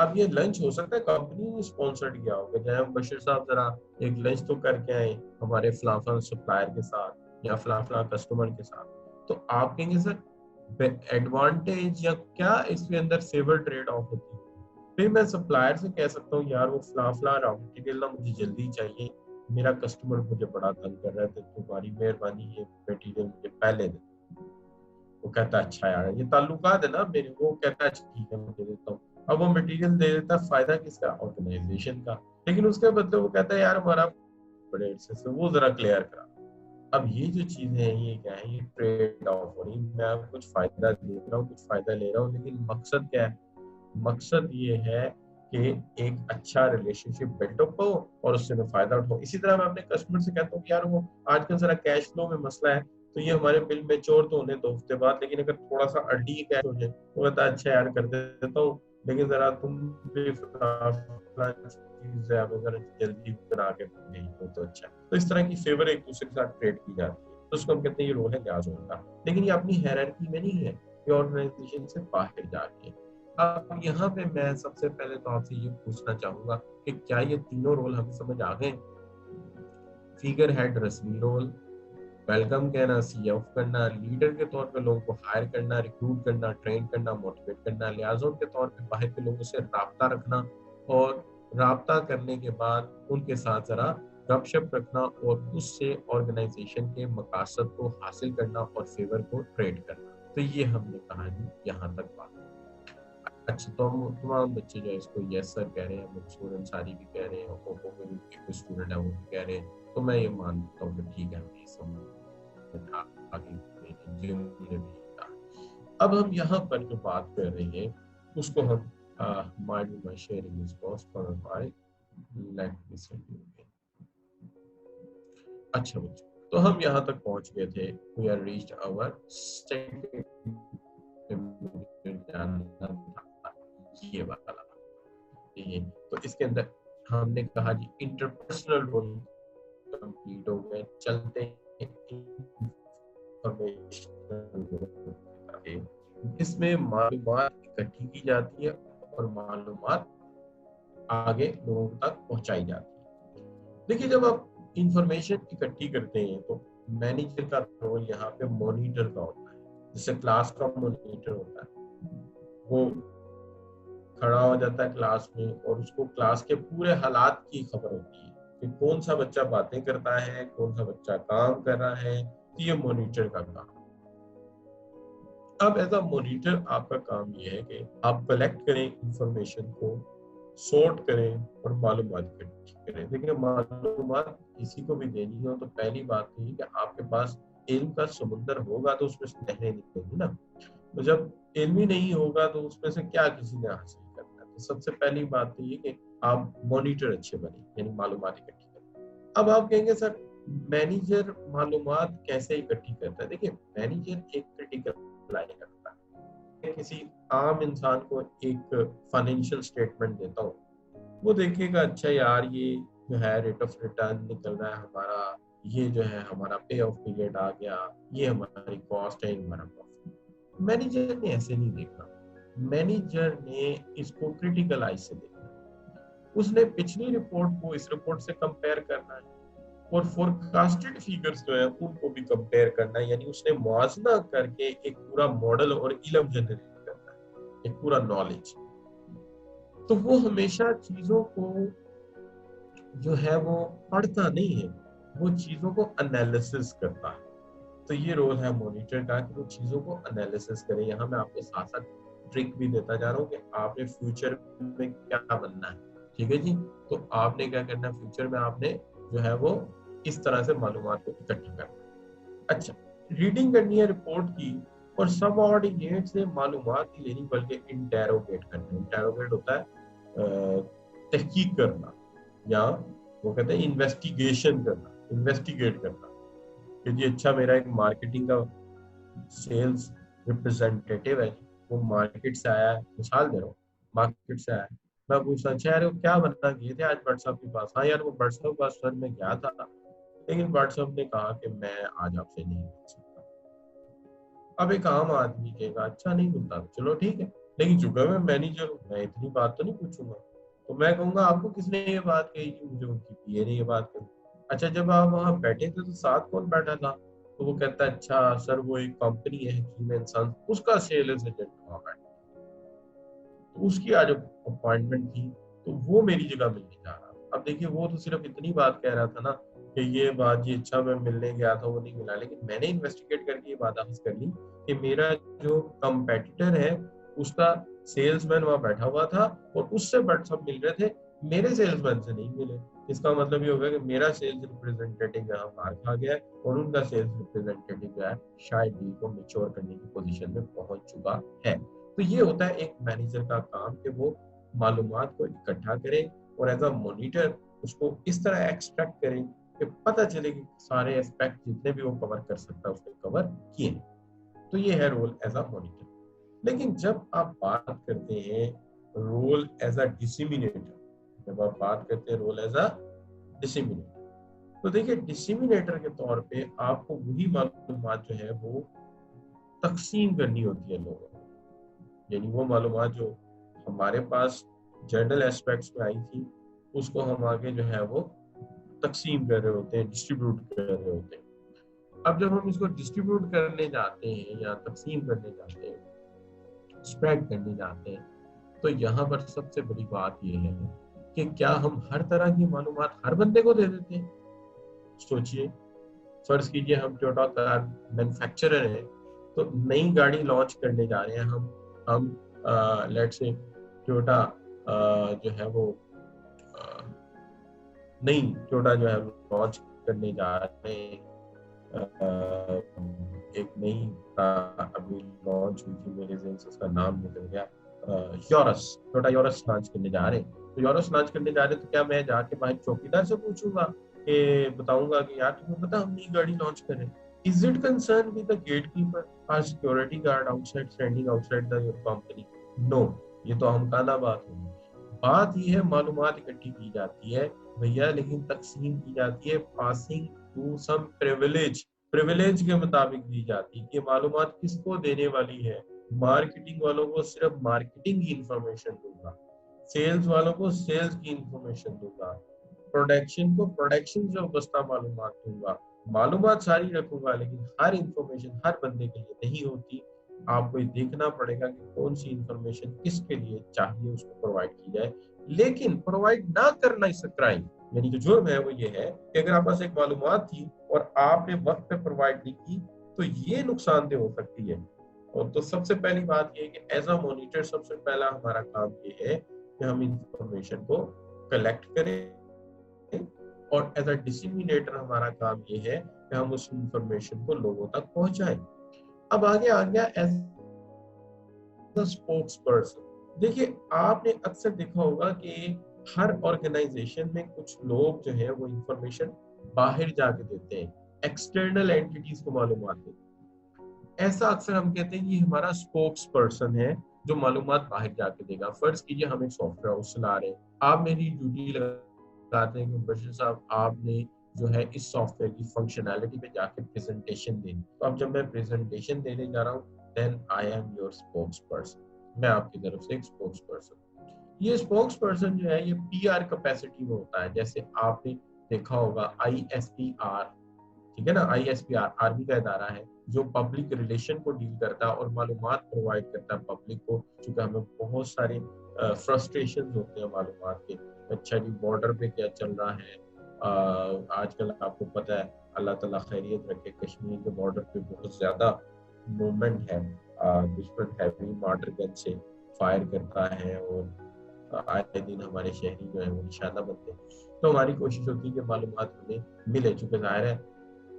अब ये लंच हो सकता है कंपनी ने स्पॉन्सर्ड किया होगा, चाहे हम बशीर साहब जरा एक लंच तो करके आए हमारे फलाफला सप्लायर के साथ या फलाफला कस्टमर के साथ। तो आप कहेंगे सर एडवांटेज या क्या इसके अंदर फेवर ट्रेड ऑफ होती है। फिर मैं सप्लायर से कह सकता हूँ यार वो फलाफला रॉ मटेरियल ना मुझे जल्दी चाहिए, मेरा कस्टमर मुझे बड़ा तंग कर रहा है, तो तुम्हारी मेहरबानी ये मटेरियल मुझे पहले दे। वो कहता है अच्छा यार, ये ताल्लुकात है ना मेरे, वो कहता है अच्छा ठीक है मैं दे देता हूँ। अब वो मटेरियल दे देता है, फायदा किसका, ऑर्गेनाइजेशन का। लेकिन उसके बदले वो कहता है यार हमारा बड़े अरसे से वो जरा क्लियर करा, अब ये जो चीजें हैं ये क्या है, ये ट्रेड ऑफ हो रही, मैं आपको कुछ फायदा दे रहा हूँ, कुछ फायदा ले रहा हूँ, लेकिन मकसद क्या है? मकसद ये है कि एक अच्छा रिलेशनशिप बिल्डअप हो और उससे मैं फायदा उठाऊं। इसी तरह मैं अपने कस्टमर से कहता हूँ कि यार वो आजकल जरा कैश फ्लो में मसला है, तो ये हमारे बिल मैच्योर तो होने 2 हफ्ते बाद, लेकिन अगर थोड़ा सा अर्ली कैश हो जाए तो कहता है अच्छा यार कर देता हूँ, लेकिन जरा तुम भी चीज है हमें जरा जल्दी बना के नहीं हो तो अच्छा। तो इस तरह की फेवर एक दूसरे के साथ ट्रेड की जाती है, तो उसको हम कहते हैं ये रोल है लिहाज का। लेकिन ये अपनी हायरार्की में नहीं है, ये ऑर्गेनाइजेशन से बाहर जाके। अब यहाँ पे मैं सबसे पहले तो आपसे ये पूछना चाहूंगा कि क्या ये तीनों रोल हमें समझ आ गए? फिगर हेड रस्मी रोल, वेलकम कहना, सी ऑफ करना, लीडर के तौर पे लोगों को हायर करना, रिक्रूट करना, ट्रेन करना, मोटिवेट करना, लियाजों के तौर पे बाहर के लोगों से राब्ता रखना, और राब्ता करने के बाद उनके साथ जरा गपशप रखना और उससे ऑर्गेनाइजेशन के मकासद को हासिल करना और फेवर को ट्रेड करना। तो ये हमने कहानी यहाँ तक बात। अच्छा, तो हम तमाम बच्चे जो है इसको यस सर कह रहे हैं, मेरे स्टूडेंट सारी भी कह रहे हैं, और कोई स्टूडेंट है वो भी कह रहे हैं, तो मैं ये मानता हूँ कि ठीक है हमने समझ आगे जिन्होंने भी कहा। अब हम यहाँ पर जो बात कर रहे हैं उसको हम माइंड में sharing is cost for by let me send you again. अच्छा बच्चों, तो हम यहाँ तक पहुंच गए थे, we are reached our second, ये वाला, ये तो इसके अंदर हमने कहा जी इंटरपर्सनल रोल कंप्लीट हो गए, चलते हैं इसमें मालूमात इकट्ठी की जाती है और मालूमात आगे लोगों तक पहुंचाई जाती है। देखिए, जब आप इंफॉर्मेशन इकट्ठी करते हैं तो मैनेजर का रोल यहाँ पे मॉनिटर का होता है, जैसे क्लास का मॉनिटर होता है, वो खड़ा हो जाता है क्लास में और उसको क्लास के पूरे हालात की खबर होती है कि कौन सा बच्चा बातें करता है, कौन सा बच्चा काम कर रहा है, तो ये मॉनिटर का काम। अब एज अ मॉनिटर आपका काम ये है कि आप कलेक्ट करें इंफॉर्मेशन को, सॉर्ट करें और मालूमात इकट्ठी करें। देखिए, मालूमात किसी को भी देनी हो तो पहली बात तो ये कि आपके पास इल्म का समुंदर होगा तो उसमें से नहरें निकलेंगी ना। तो जब इल्म ही नहीं होगा तो उसमें से क्या किसी ने हासिल करना है? तो सबसे पहली बात तो ये कि आप मॉनिटर अच्छे बने, यानी मालूमात इकट्ठी करें। अब आप कहेंगे सर मैनेजर मालूमात कैसे इकट्ठी करता है? देखिए, मैनेजर एक क्रिटिकल आई रखता है। किसी आम इंसान को एक फाइनेंशियल स्टेटमेंट देता हूँ, वो देखेगा अच्छा यार ये जो है रेट ऑफ रिटर्न निकल रहा है हमारा, ये जो है हमारा पे ऑफ पीरियड आ गया, ये हमारी कॉस्ट है, हमारा प्रॉफिट। मैनेजर ने ऐसे नहीं देखना, मैनेजर ने इसको क्रिटिकल आई से देखना। उसने पिछली रिपोर्ट को इस रिपोर्ट से कंपेयर करना है और फोरकास्टेड फिगर्स जो है उनको भी कंपेयर करना है, यानी उसने मुआवजा करके एक पूरा मॉडल और इल्म जनरेट करना है, एक पूरा नॉलेज। तो वो हमेशा चीजों को जो है वो पढ़ता नहीं है, वो चीजों को एनालिसिस करता है। तो ये रोल है मॉनिटर का कि वो चीजों को एनालिसिस करे। यहाँ मैं आपको साथ साथ ट्रिक भी देता जा रहा हूँ कि आपने फ्यूचर में क्या बनना है, ठीक है जी। तो आपने क्या करना है, फ्यूचर में आपने जो है वो इस तरह से मालूमात को इकट्ठा करना है। अच्छा, रीडिंग करनी है रिपोर्ट की और सब ऑर्डिनेट से मालूमात ही लेनी, बल्कि इंटेरोगेट करना। इंटेरोगेट होता है तहकीक करना, या वो कहते हैं इन्वेस्टिगेशन करना, इन्वेस्टिगेट करना कि जी अच्छा मेरा एक मार्केटिंग का सेल्स रिप्रेजेंटेटिव है, वो मार्केट से आया है, मिसाल दे रहा हूँ, मार्केट से आया है, मैं पूछता अच्छा यार वो क्या बनना गए थे आज भट्ट साहब के पास? हाँ यार वो भट्ट साहब के पास सर मैं गया था, लेकिन भट्ट साहब ने कहा कि मैं आज आपसे नहीं मिल सकता। अब एक आम आदमी कहेगा अच्छा नहीं मिलता, चलो ठीक है, लेकिन चूंकि मैं मैनेजर हूँ मैं इतनी बात तो नहीं पूछूंगा। तो मैं कहूंगा आपको किसने ये बात कही थी? मुझे उनकी पीए ने ये बात कही। अच्छा, जब आप वहाँ बैठे थे तो साथ कौन बैठा था? तो वो कहता है अच्छा सर वो एक कंपनी है हकीम इंसान, उसका सेल्स एजेंट वहाँ बैठा, तो उसकी आज अपॉइंटमेंट थी, तो वो मेरी जगह मिलने जा रहा। अब देखिए, वो तो सिर्फ इतनी बात कह रहा था ना कि ये बात जी अच्छा मैं मिलने गया था वो नहीं मिला, लेकिन मैंने इन्वेस्टिगेट करके ये बात हासिल कर ली कि मेरा जो कंपेटिटर है उसका सेल्समैन वहां बैठा हुआ था और उससे सब मिल रहे थे, मेरे सेल्समैन से नहीं मिले। इसका मतलब ये होगा कि मेरा सेल्स रिप्रेजेंटेटिव यहाँ मार खा गया और उनका सेल्स रिप्रेजेंटेटिव जो है शायद डील को मैच्योर करने की पोजीशन में पहुंच चुका है। तो ये होता है एक मैनेजर का काम कि वो मालूमात को इकट्ठा करे और एज अ मॉनिटर उसको इस तरह एक्सट्रैक्ट करे कि पता चले कि सारे एस्पेक्ट जितने भी वो कवर कर सकता है उसने कवर किए। तो ये है रोल एज अ मॉनिटर। लेकिन जब आप बात करते हैं रोल एज अ डिसिमिनेटर, जब आप बात करते हैं रोल एज अ डिसिमिनेटर, तो देखिए डिसिमिनेटर के तौर पे आपको वही मालूमात जो है वो तकसीम करनी होती है लोगों को। यानी वो मालूमात जो हमारे पास जनरल एस्पेक्ट्स में आई थी उसको हम आगे जो है वो तकसीम कर रहे होते हैं, डिस्ट्रीब्यूट कर रहे होते हैं। अब जब हम इसको डिस्ट्रीब्यूट करने जाते हैं या तकसीम करने जाते हैं, स्प्रेड करने जाते हैं, तो यहाँ पर सबसे बड़ी बात यह है कि क्या हम हर तरह की मालूमात हर बंदे को दे देते हैं? सोचिए, फर्ज कीजिए हम टोयोटा कार मैन्युफैक्चरर है, तो नई गाड़ी लॉन्च करने जा रहे हैं हम लेट्स से टोयोटा जो है वो नई टोयोटा जो है लॉन्च करने जा रहे हैं। एक नई अभी लॉन्च हुई थी, मेरे ज़हन से उसका नाम निकल गया, योरस, टोयोटा योरस लॉन्च करने जा रहे हैं। तो योरस लॉन्च करने जा रहे हैं तो क्या मैं जाके भाई चौकीदार से पूछूंगा कि बताऊंगा कि यार तुम्हें पता हम नई गाड़ी लॉन्च कर रहे हैं? Is it concerned with the gatekeeper or security guard outside standing outside the your company? No, ये तो हम काना बात होगी। बात ये है मालूमात इकट्ठी की जाती है भैया, लेकिन तकसीम की जाती है पासिंग टू सम प्रिविलेज के मुताबिक दी जाती है कि मालूमात किसको देने वाली है। मार्केटिंग वालों को सिर्फ मार्केटिंग की इंफॉर्मेशन दूंगा, सेल्स वालों को सेल्स की इंफॉर्मेशन दूंगा, प्रोडक्शन को प्रोडक्शन से वाबस्ता मालूमात दूंगा। मालूमात सारी रखूंगा लेकिन हर इंफॉर्मेशन हर बंदे के लिए नहीं होती। आपको देखना पड़ेगा कि कौन सी इंफॉर्मेशन किसके लिए चाहिए उसको प्रोवाइड की जाए। लेकिन प्रोवाइड ना करना इस क्राइम, यानी जो जुर्म है वो ये है कि अगर आपके पास एक मालूमात थी और आपने वक्त पे प्रोवाइड नहीं की तो ये नुकसानदेह हो सकती है। और तो सबसे पहली बात ये है कि एज अ मॉनिटर सबसे पहला हमारा काम ये है कि हम इंफॉर्मेशन को कलेक्ट करें, और एज अ डिसिमिनेटर हमारा काम ये है कि हम उस इंफॉर्मेशन को लोगों तक पहुंचाएं। अब आगे आ गया एज अ स्पोक्स पर्सन। देखिए आपने अक्सर देखा होगा कि हर ऑर्गेनाइजेशन में कुछ लोग जो है वो इंफॉर्मेशन बाहर जाके देते हैं, एक्सटर्नल एंटिटीज को मालूमात देते हैं। ऐसा अक्सर हम कहते हैं कि हमारा स्पोक्स पर्सन है जो मालूमात बाहर जाके देगा। फर्ज कीजिए हम एक सॉफ्टवेयर हाउस चला रहे हैं, आप मेरी ड्यूटी लगाते हैं कि बशीर साहब आपने जो है इस सॉफ्टवेयर की फंक्शनैलिटी पे जाके प्रेजेंटेशन देनी। तो अब जब मैं प्रेजेंटेशन देने जा रहा हूँ then I am your spokesperson, मैं आपकी तरफ से एक स्पोक्स पर्सन। ये स्पोक्स पर्सन जो है ये पीआर कैपेसिटी में होता है। जैसे आपने देखा होगा ISPR, ठीक है ना, ISPR आर्मी का इदारा है जो पब्लिक रिलेशन को डील करता है और मालूमात प्रोवाइड करता है पब्लिक को, क्योंकि हमें बहुत सारे फ्रस्ट्रेशन होते हैं मालूमात के। अच्छा जी, बॉर्डर पे क्या चल रहा है, आजकल आपको पता है, अल्लाह ताला खैरियत रखे, कश्मीर के बॉर्डर पे बहुत ज्यादा मूवमेंट है, दुश्मन हैवी मॉर्टर गन से फायर करता है और आए दिन हमारे शहरी जो है वो निशाना बनते हैं। तो हमारी कोशिश होती है कि मालूमात हमें मिले, चूंकि जाहिर है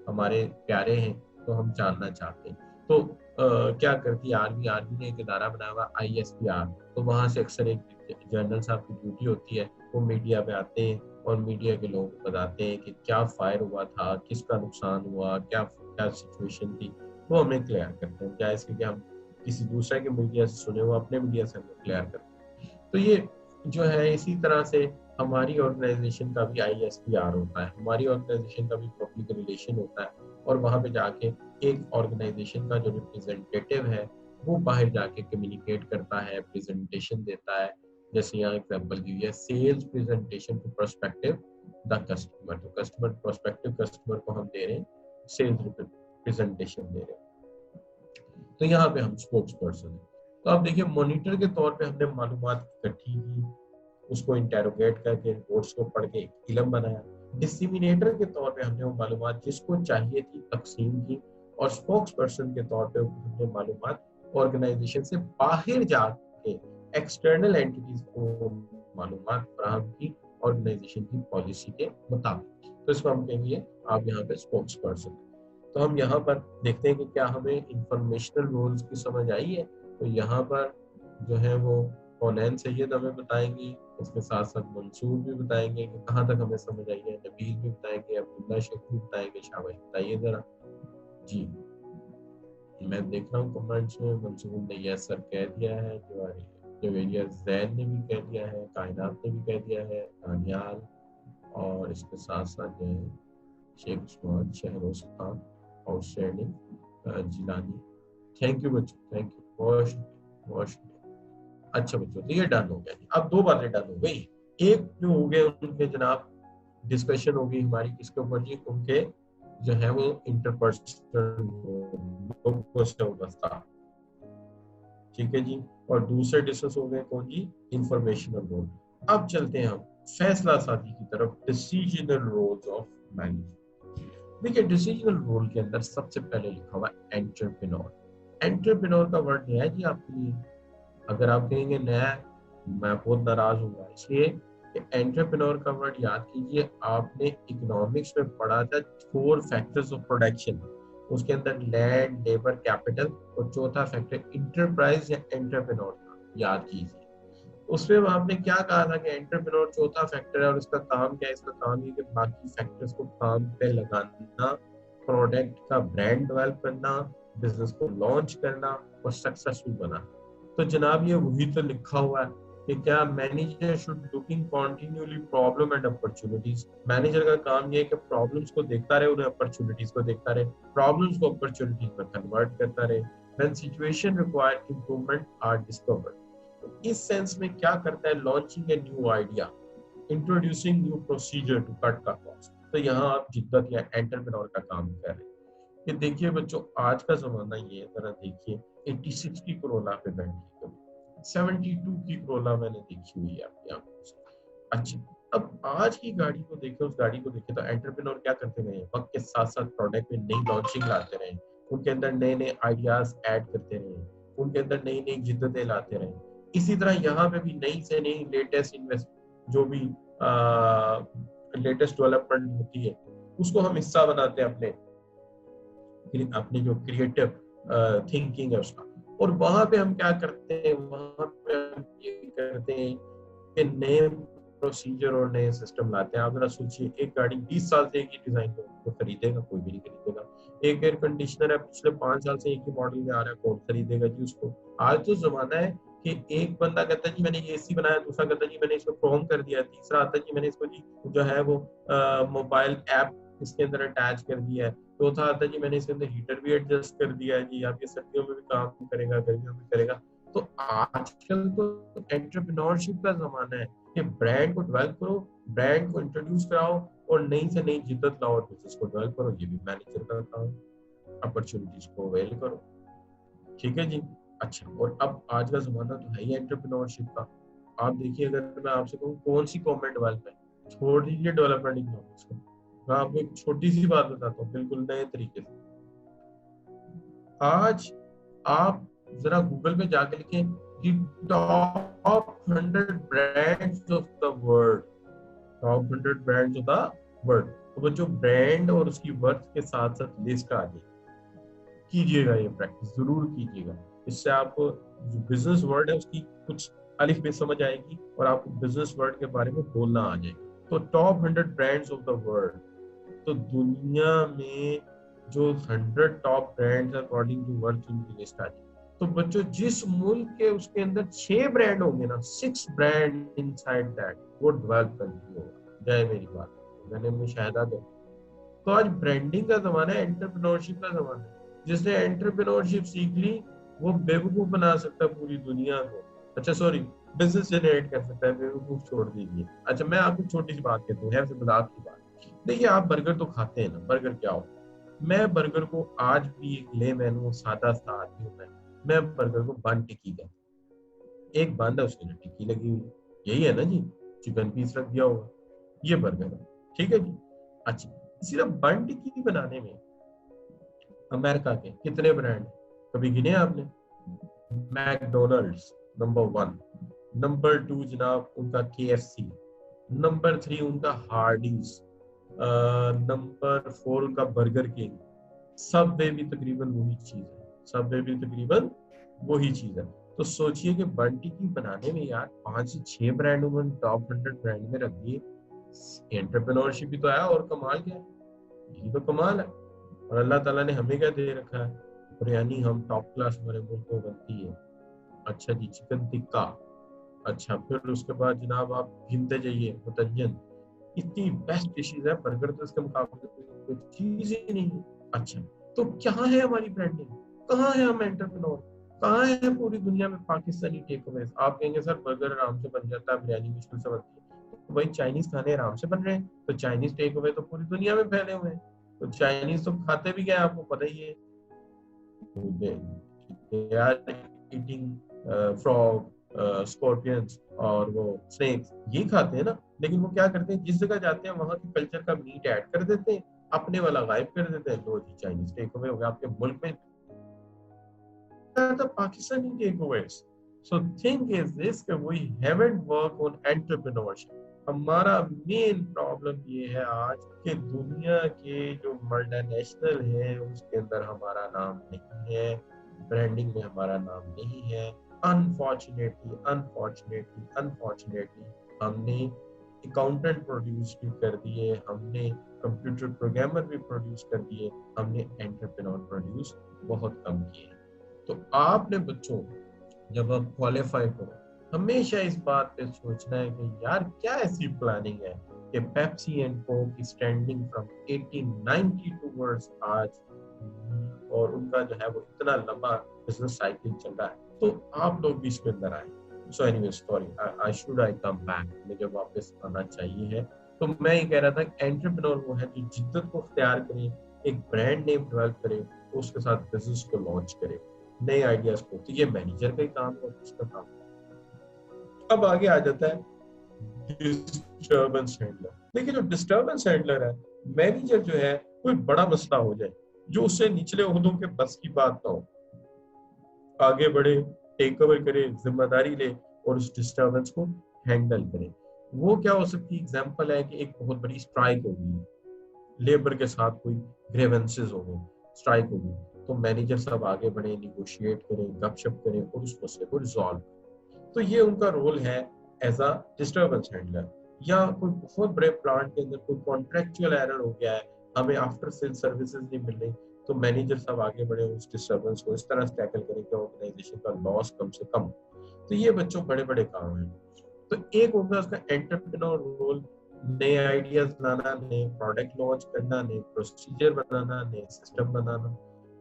हमारे प्यारे हैं तो हम जानना चाहते हैं। तो क्या करती है आर्मी ने एक इदारा बनाया हुआ ISPR। तो वहां से अक्सर एक जनरल साहब की ड्यूटी होती है, वो मीडिया पे आते हैं और मीडिया के लोगों को बताते हैं कि क्या फायर हुआ था, किसका नुकसान हुआ, क्या क्या सिचुएशन थी। वो हमें क्लियर करते हैं, क्या इसके कि हम किसी दूसरे के मीडिया से सुने, वो अपने मीडिया से हमें क्लियर करते हैं। तो ये जो है इसी तरह से हमारी ऑर्गेनाइजेशन का भी ISPR होता है, हमारी ऑर्गेनाइजेशन का भी पब्लिक रिलेशन होता है। और वहां पे जाके एक ऑर्गेनाइजेशन का जो रिप्रेजेंटेटिव है वो बाहर जाके कम्युनिकेट करता है, प्रेजेंटेशन देता है। जैसे यहाँ एग्जांपल दी है, sales presentation to prospective the customer. तो कस्टमर प्रोस्पेक्टिव कस्टमर को हम दे रहे हैं सेल्स प्रेजेंटेशन दे रहे हैं। तो यहाँ पे हम स्पोक्स पर्सन है। तो आप देखिए मॉनिटर के तौर पे हमने मालूमात इकट्ठी की, उसको इंटेरोगेट करके रिपोर्ट्स को पढ़ के एक इल्म बनाया। डिसिमिनेटर के तौर पे हमने वो मालूमात जिसको चाहिए थी तकसीम की, और स्पोक्स पर्सन के तौर पे हमने मालूमात ऑर्गेनाइजेशन से बाहर जाके एक्सटर्नल एंटिटीज को मालूमात फराहम की ऑर्गेनाइजेशन की पॉलिसी के मुताबिक। तो इसको हम कहेंगे आप यहाँ पे स्पोक्स पर्सन। तो हम यहाँ पर देखते हैं कि क्या हमें इंफॉर्मेशनल रोल्स की समझ आई है। तो यहाँ पर जो है वो कौनैन सैयद हमें बताएंगे, उसके साथ साथ मंसूर भी बताएंगे कि कहाँ तक हमें समझ आई है, नबील भी बताएंगे, अब्दुल्ला शेख भी बताएंगे। शाबाश, बताइए जरा जी। मैं देख रहा हूँ कमेंट्स में मंसूर ने यस सर कह दिया है, जवेरिया जैन ने भी कह दिया है, कायनात ने भी कह दिया है, दानियाल, और इसके साथ साथ जो है Sheikh Usman, Shahroz Khan, outstanding, Jilani. Thank you बच्चों, थैंक यू, बहुत शुक्रिया, बहुत शुक्रिया। अच्छा बच्चों, तो ये डन हो गया जी। अब दो बातें डन हो गई। एक जो हो गए उनके जनाब डिस्कशन होगी हमारी किसके ऊपर जी, उनके जो है वो इंटरपर्सनल अवस्था, ठीक है जी। और दूसरे डिस्कस हो गए कौन जी, इंफॉर्मेशनल रोल। अब चलते हैं हम फैसला साजी की तरफ, डिसीजनल रोल्स ऑफ मैनेजर। देखिए डिसीजनल रोल के अंदर सबसे पहले लिखा हुआ एंटरप्रेन्योर। एंटरप्रेन्योर का वर्ड नया है जी आपके लिए। अगर आप कहेंगे नया, मैं बहुत नाराज हूँ इसलिए कि एंटरप्रेन्योर का वर्ड याद कीजिए, आपने इकोनॉमिक्स में पढ़ा था 4 फैक्टर्स ऑफ प्रोडक्शन। उसके अंदर लैंड, लेबर, कैपिटल, और चौथा फैक्टर इंटरप्राइज या एंटरप्रेन्योर था, याद कीजिए। उसमें आपने क्या कहा था कि एंटरप्रेन्योर चौथा फैक्टर है और इसका काम क्या है, इसका काम ये कि बाकी फैक्टर्स को काम पे लगाना, प्रोडक्ट का ब्रांड डेवलप करना, बिजनेस को लॉन्च करना और सक्सेसफुल बनाना। तो जनाब ये वही तो लिखा हुआ है कि क्या manager should looking continuously problem and opportunities. Manager का काम ये है कि प्रॉब्लम्स को देखता रहे, उन्हें अपॉर्चुनिटीज को देखता रहे, प्रॉब्लम्स को अपॉर्चुनिटीज में कन्वर्ट करता रहे। When situation require improvement are discovered. तो इस सेंस में क्या करता है, launching a new idea, introducing new procedure to cut का कॉस्ट। तो यहाँ आप जिद्दत या एंटरप्रेन्योर का काम कर रहे हैं। कि देखिए बच्चों आज का जमाना ये है, जरा देखिए 86 की कोरोला पे बैठी है, 72 की कोरोला मैंने देखी हुई है आपकी आंखों से। अच्छा, अब आज की गाड़ी को देखे, उस गाड़ी को देखे, तो एंटरप्रेन्योर क्या करते रहे, वक्त के साथ साथ प्रोडक्ट में नई लॉन्चिंग लाते रहे, उनके अंदर नए नए आइडियाज ऐड करते रहे, उनके अंदर नई नई जिद्दतें लाते रहे। इसी तरह यहाँ पे भी नई से नई लेटेस्ट इन्वेस्ट जो भी लेटेस्ट डेवलपमेंट होती है उसको हम हिस्सा बनाते हैं अपने अपनी जो क्रिएटिव थिंकिंग है उसका। और वहां पे हम क्या करते हैं, वहां पे हम ये करते हैं कि नए प्रोसीजर और नए सिस्टम लाते हैं। आप जरा सोचिए, एक गाड़ी 20 साल से एक ही डिजाइन को खरीदेगा, कोई भी नहीं खरीदेगा। एक एयर कंडीशनर है पिछले 5 साल से एक ही मॉडल में आ रहा है, कौन खरीदेगा जी उसको। आज तो जमाना है कि एक बंदा कहता है जी मैंने ये एसी बनाया, दूसरा कहता है जी मैंने इसको क्रोम कर दिया, तीसरा आता है जी मैंने इसको जी जो है वो मोबाइल ऐप इसके अंदर अटैच कर दिया है, चौथा आता है जी मैंने इसके अंदर हीटर भी एडजस्ट कर दिया है जी, आप ये सर्दियों में भी काम करेगा, गर्मियों में करेगा। तो आजकल तो एंटरप्रेन्योरशिप का जमाना है कि ब्रांड को डेवलप करो, ब्रांड को इंट्रोड्यूस कराओ और नई से नई जिद्दत लाओ और बिजनेस को डेवलप करो। ये भी मैनेजर का काम, अपॉर्चुनिटीज को अवेल करो, ठीक है जी। अच्छा, और अब आज का जमाना तो है ही एंटरप्रेन्योरशिप का। आप देखिए, अगर मैं आपसे कहूँ कौन सी गवर्नमेंट डेवलप है, छोड़ दीजिए डेवलपमेंट इकोनॉमिक्स को, मैं आपको एक छोटी सी बात बताता हूँ बिल्कुल नए तरीके से। आज आप जरा गूगल पे जाके लिखें top 100 brands of the world, top 100 brands of the world. तो वो जो ब्रांड और उसकी वर्थ के साथ साथ लिस्ट आ जाए, कीजिएगा ये प्रैक्टिस जरूर कीजिएगा। इससे आपको जो बिजनेस वर्ड है उसकी कुछ अलिफ बे समझ आएगी और आपको बिजनेस वर्ड के बारे में बोलना आ जाएगा। तो top 100 brands of the world, तो दुनिया में जो 100 top brands according to worth उनकी लिस्ट आ जाए। तो बच्चों जिस मुल्क के उसके अंदर 6 ब्रांड होंगे ना, 6 ब्रांड इनसाइड दैट, वो डेवलप कंट्री होगा। जय मेरी बात, मैंने मुशाहिदा किया। तो आज ब्रांडिंग का जमाना है, एंटरप्रेन्योरशिप का जमाना है। जिसने एंटरप्रेन्योरशिप सीख ली वो बेवकूफ बना सकता है पूरी दुनिया को। अच्छा सॉरी, बिजनेस जनरेट कर सकता है, बेवकूफ छोड़ दीजिए। अच्छा, मैं आपको छोटी सी बात कहता हूँ, है मजाक की बात। देखिए आप बर्गर तो खाते हैं ना, बर्गर क्या हो, मैं बर्गर को आज भी एक लेमैन हूँ, सादा सा आदमी हूँ, मैं बर्गर को बन टिक्की कहता हूँ। एक बंद है उसके अंदर टिक्की लगी हुई, यही है ना जी, चिकन पीस रख दिया होगा, ये बर्गर है, ठीक है जी। अच्छा, सिर्फ बन टिक्की बनाने में अमेरिका के कितने ब्रांड कभी गिने आपने? मैकडोनल्ड्स नंबर 1, नंबर 2 जनाब उनका KFC, नंबर 3 उनका हार्डीज, नंबर 4 उनका बर्गर किंग, सबवे भी तकरीबन वही चीज है, सबवे भी तकरीबन वही चीज है। तो सोचिए कि बंटी की बनाने में यार 5 से 6 ब्रांड उन्होंने टॉप 100 ब्रांड में रख दिए। एंटरप्रेन्योरशिप भी तो आया, और कमाल क्या है, यही तो कमाल है। और अल्लाह ताला ने हमें क्या दे रखा है, बिरयानी हम टॉप क्लास हमारे मुल्क में बनती है। अच्छा जी, चिकन टिक्का, अच्छा फिर उसके बाद जनाब आप गिनते जाइए मुतय्यन, इतनी बेस्ट डिशेज है, बर्गर तो इसके मुकाबले कोई चीज ही नहीं है। अच्छा, तो कहाँ है हमारी ब्रांडिंग, कहाँ है हम एंटरप्रेन्योर, कहाँ है पूरी दुनिया में पाकिस्तानी टेक अवेज। आप कहेंगे सर बर्गर आराम से बन जाता है, बिरयानी मुश्किल से बनती है, तो भाई चाइनीज खाने आराम से बन रहे हैं, तो चाइनीज टेक अवे तो पूरी दुनिया में फैले हुए हैं। तो चाइनीज तो खाते भी क्या है, आपको पता ही है, they are eating frog, scorpions और वो snakes, ये खाते हैं ना। लेकिन वो क्या करते हैं, जिस जगह जाते हैं वहां के कल्चर का मीट ऐड कर देते हैं, अपने वाला गायब कर देते हैं। लो जी, चाइनीज टेक अवे हो गया आपके मुल्क में, the Pakistani takeaways. So thing is this कि we haven't worked on entrepreneurship. हमारा मेन प्रॉब्लम ये है आज कि दुनिया के जो मल्टीनेशनल है उसके अंदर हमारा नाम नहीं है, ब्रांडिंग में हमारा नाम नहीं है। अनफॉर्चुनेटली अनफॉर्चुनेटली अनफॉर्चुनेटली हमने अकाउंटेंट प्रोड्यूस भी कर दिए, हमने कंप्यूटर प्रोग्रामर भी प्रोड्यूस कर दिए, हमने एंटरप्रेन्योर प्रोड्यूस बहुत कम किए। तो आपने बच्चों जब आप क्वालिफाई करो, हमेशा इस बात पे सोचना है कि यार क्या ऐसी प्लानिंग है कि Pepsi and Coke standing from 1890 towards आज, और उनका जो है वो इतना लंबा बिजनेस साइकिल चल रहा है, तो आप लोग भी इसके अंदर आए। सो एनीवे सॉरी, आई कम बैक, मुझे वापस आना चाहिए है। तो मैं ये कह रहा था कि एंटरप्रेन्योर वो है जो जिद्दत को इख्तियार करे, एक ब्रांड नेम डेवलप करे, उसके साथ बिजनेस को लॉन्च करे, नए आइडियाज को। तो ये मैनेजर का ही काम है, उसका काम। अब आगे आ जाता है डिस्टर्बेंस हैंडलर। देखिए जो डिस्टर्बेंस हैंडलर है, मैनेजर जो है, कोई बड़ा मसला हो जाए जो उससे निचले ओहदों के बस की बात ना हो, आगे बढ़े, टेक ओवर करे, जिम्मेदारी ले और उस डिस्टर्बेंस को हैंडल करे। वो क्या हो सकती है, एग्जांपल है कि एक बहुत बड़ी स्ट्राइक हो गई, लेबर के साथ कोई ग्रेवेंसेस हो गए, स्ट्राइक हो गई, तो मैनेजर साहब आगे बढ़े, निगोशिएट करें, गपशप करें और उस मसले को रिजॉल्व। तो ये उनका रोल है एज अ डिस्टर्बेंस हैंडलर। या कोई बहुत बड़े प्लांट के अंदर कोई कॉन्ट्रेक्चुअल एरर हो गया है, हमें आफ्टर सेल सर्विसेज नहीं मिल रही, तो मैनेजर साहब आगे बढ़े, उस डिस्टर्बेंस को इस तरह से टैकल करें कि ऑर्गेनाइजेशन का लॉस कम से कम। तो ये बच्चों बड़े बड़े काम हैं। तो एक होगा उसका एंटरप्रेन्योर रोल, नए आइडियाज लाना, नए प्रोडक्ट लॉन्च करना, नए प्रोसीजर बनाना, नए सिस्टम बनाना।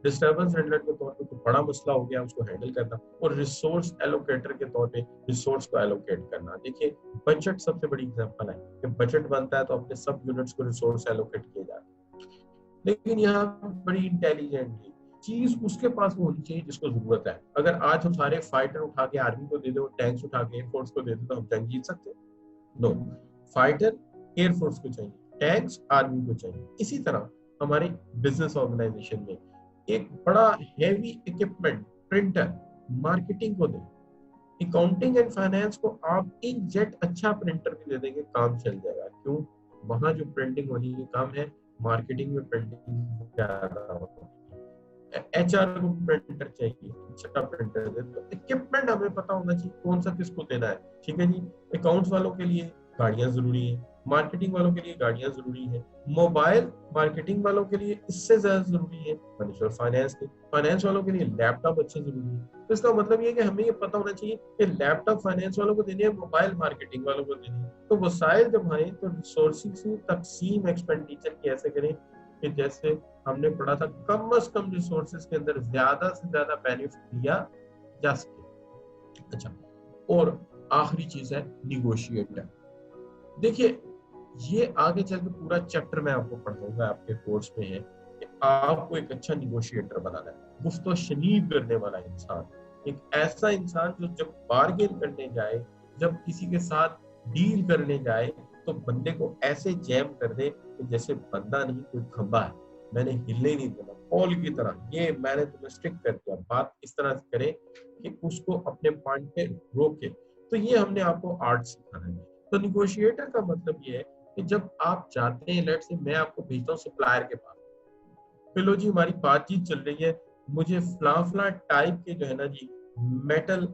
डिस्टर्बेंस हैंडलर के तौर पे कोई बड़ा मसला हो गया उसको हैंडल करना, और रिसोर्स एलोकेटर के तौर पे रिसोर्स को एलोकेट करना। देखिए बजट सबसे बड़ी एग्जांपल है कि बजट बनता है तो अपने सब यूनिट्स को रिसोर्स एलोकेट किए जाते हैं, लेकिन यहाँ बड़ी इंटेलिजेंटली चीज उसके पास वो होनी चाहिए जिसको जरूरत है। अगर आज हम सारे फाइटर उठा के आर्मी को दे दो, टैंक्स उठा के एयरफोर्स को दे दो, तो हम जंग जीत सकते हैं? नो, फाइटर एयरफोर्स को चाहिए, टैंक्स आर्मी को चाहिए। इसी तरह हमारे बिजनेस ऑर्गेनाइजेशन में एक बड़ा हैवी इक्विपमेंट प्रिंटर मार्केटिंग को दे, अकाउंटिंग एंड फाइनेंस को आप एक जेट अच्छा प्रिंटर भी दे देंगे, काम चल जाएगा। क्यों? वहां जो प्रिंटिंग होनी है काम है, मार्केटिंग में प्रिंटिंग ज्यादा होती है। एचआर को प्रिंटर चाहिए, अच्छा प्रिंटर दे दो। इक्विपमेंट हमें पता होना चाहिए कौन सा किसको देना है, ठीक है जी। अकाउंट्स वालों के लिए गाड़ियां जरूरी है, मार्केटिंग वालों के लिए गाड़ियां जरूरी है, मोबाइल मार्केटिंग वालों के लिए इससे ज्यादा जरूरी है, फाइनेंस वालों के लिए लैपटॉप अच्छे जरूरी है। तो इसका मतलब ये है कि हमें ये पता होना चाहिए कि लैपटॉप फाइनेंस वालों को देनी है, मोबाइल मार्केटिंग वालों को देनी है। तो वसाइल जब आए तो रिसोर्सेज की तकसीम एक्सपेंडिचर की ऐसे करें कि जैसे हमने पढ़ा था, कम से कम रिसोर्सेज के अंदर ज्यादा से ज्यादा बेनिफिट लिया जा सके। अच्छा, और आखिरी चीज है निगोशिएटर। देखिए ये आगे चल के पूरा चैप्टर मैं आपको पढ़ाऊंगा, आपके कोर्स में है कि आपको एक अच्छा निगोशिएटर बनाना है, गुफ्तो शनीद करने वाला इंसान, एक ऐसा इंसान जो जब बार्गेन करने जाए, जब किसी के साथ डील करने जाए, तो बंदे को ऐसे जैम कर दे कि जैसे बंदा नहीं कोई खंबा है, मैंने हिले नहीं देना, पॉल की तरह, ये मैंने तुम्हें स्ट्रिक्ट कर दिया, बात इस तरह से करे कि उसको अपने पॉइंट पे रोके। तो ये हमने आपको आर्ट सिखाना है। तो निगोशिएटर का मतलब ये है कि जब आप जाते हैं, लेट्स से मैं आपको भेजता हूँ सप्लायर के पास, लो जी हमारी बातचीत चल रही है, मुझे फला टाइप के जो है ना जी मेटल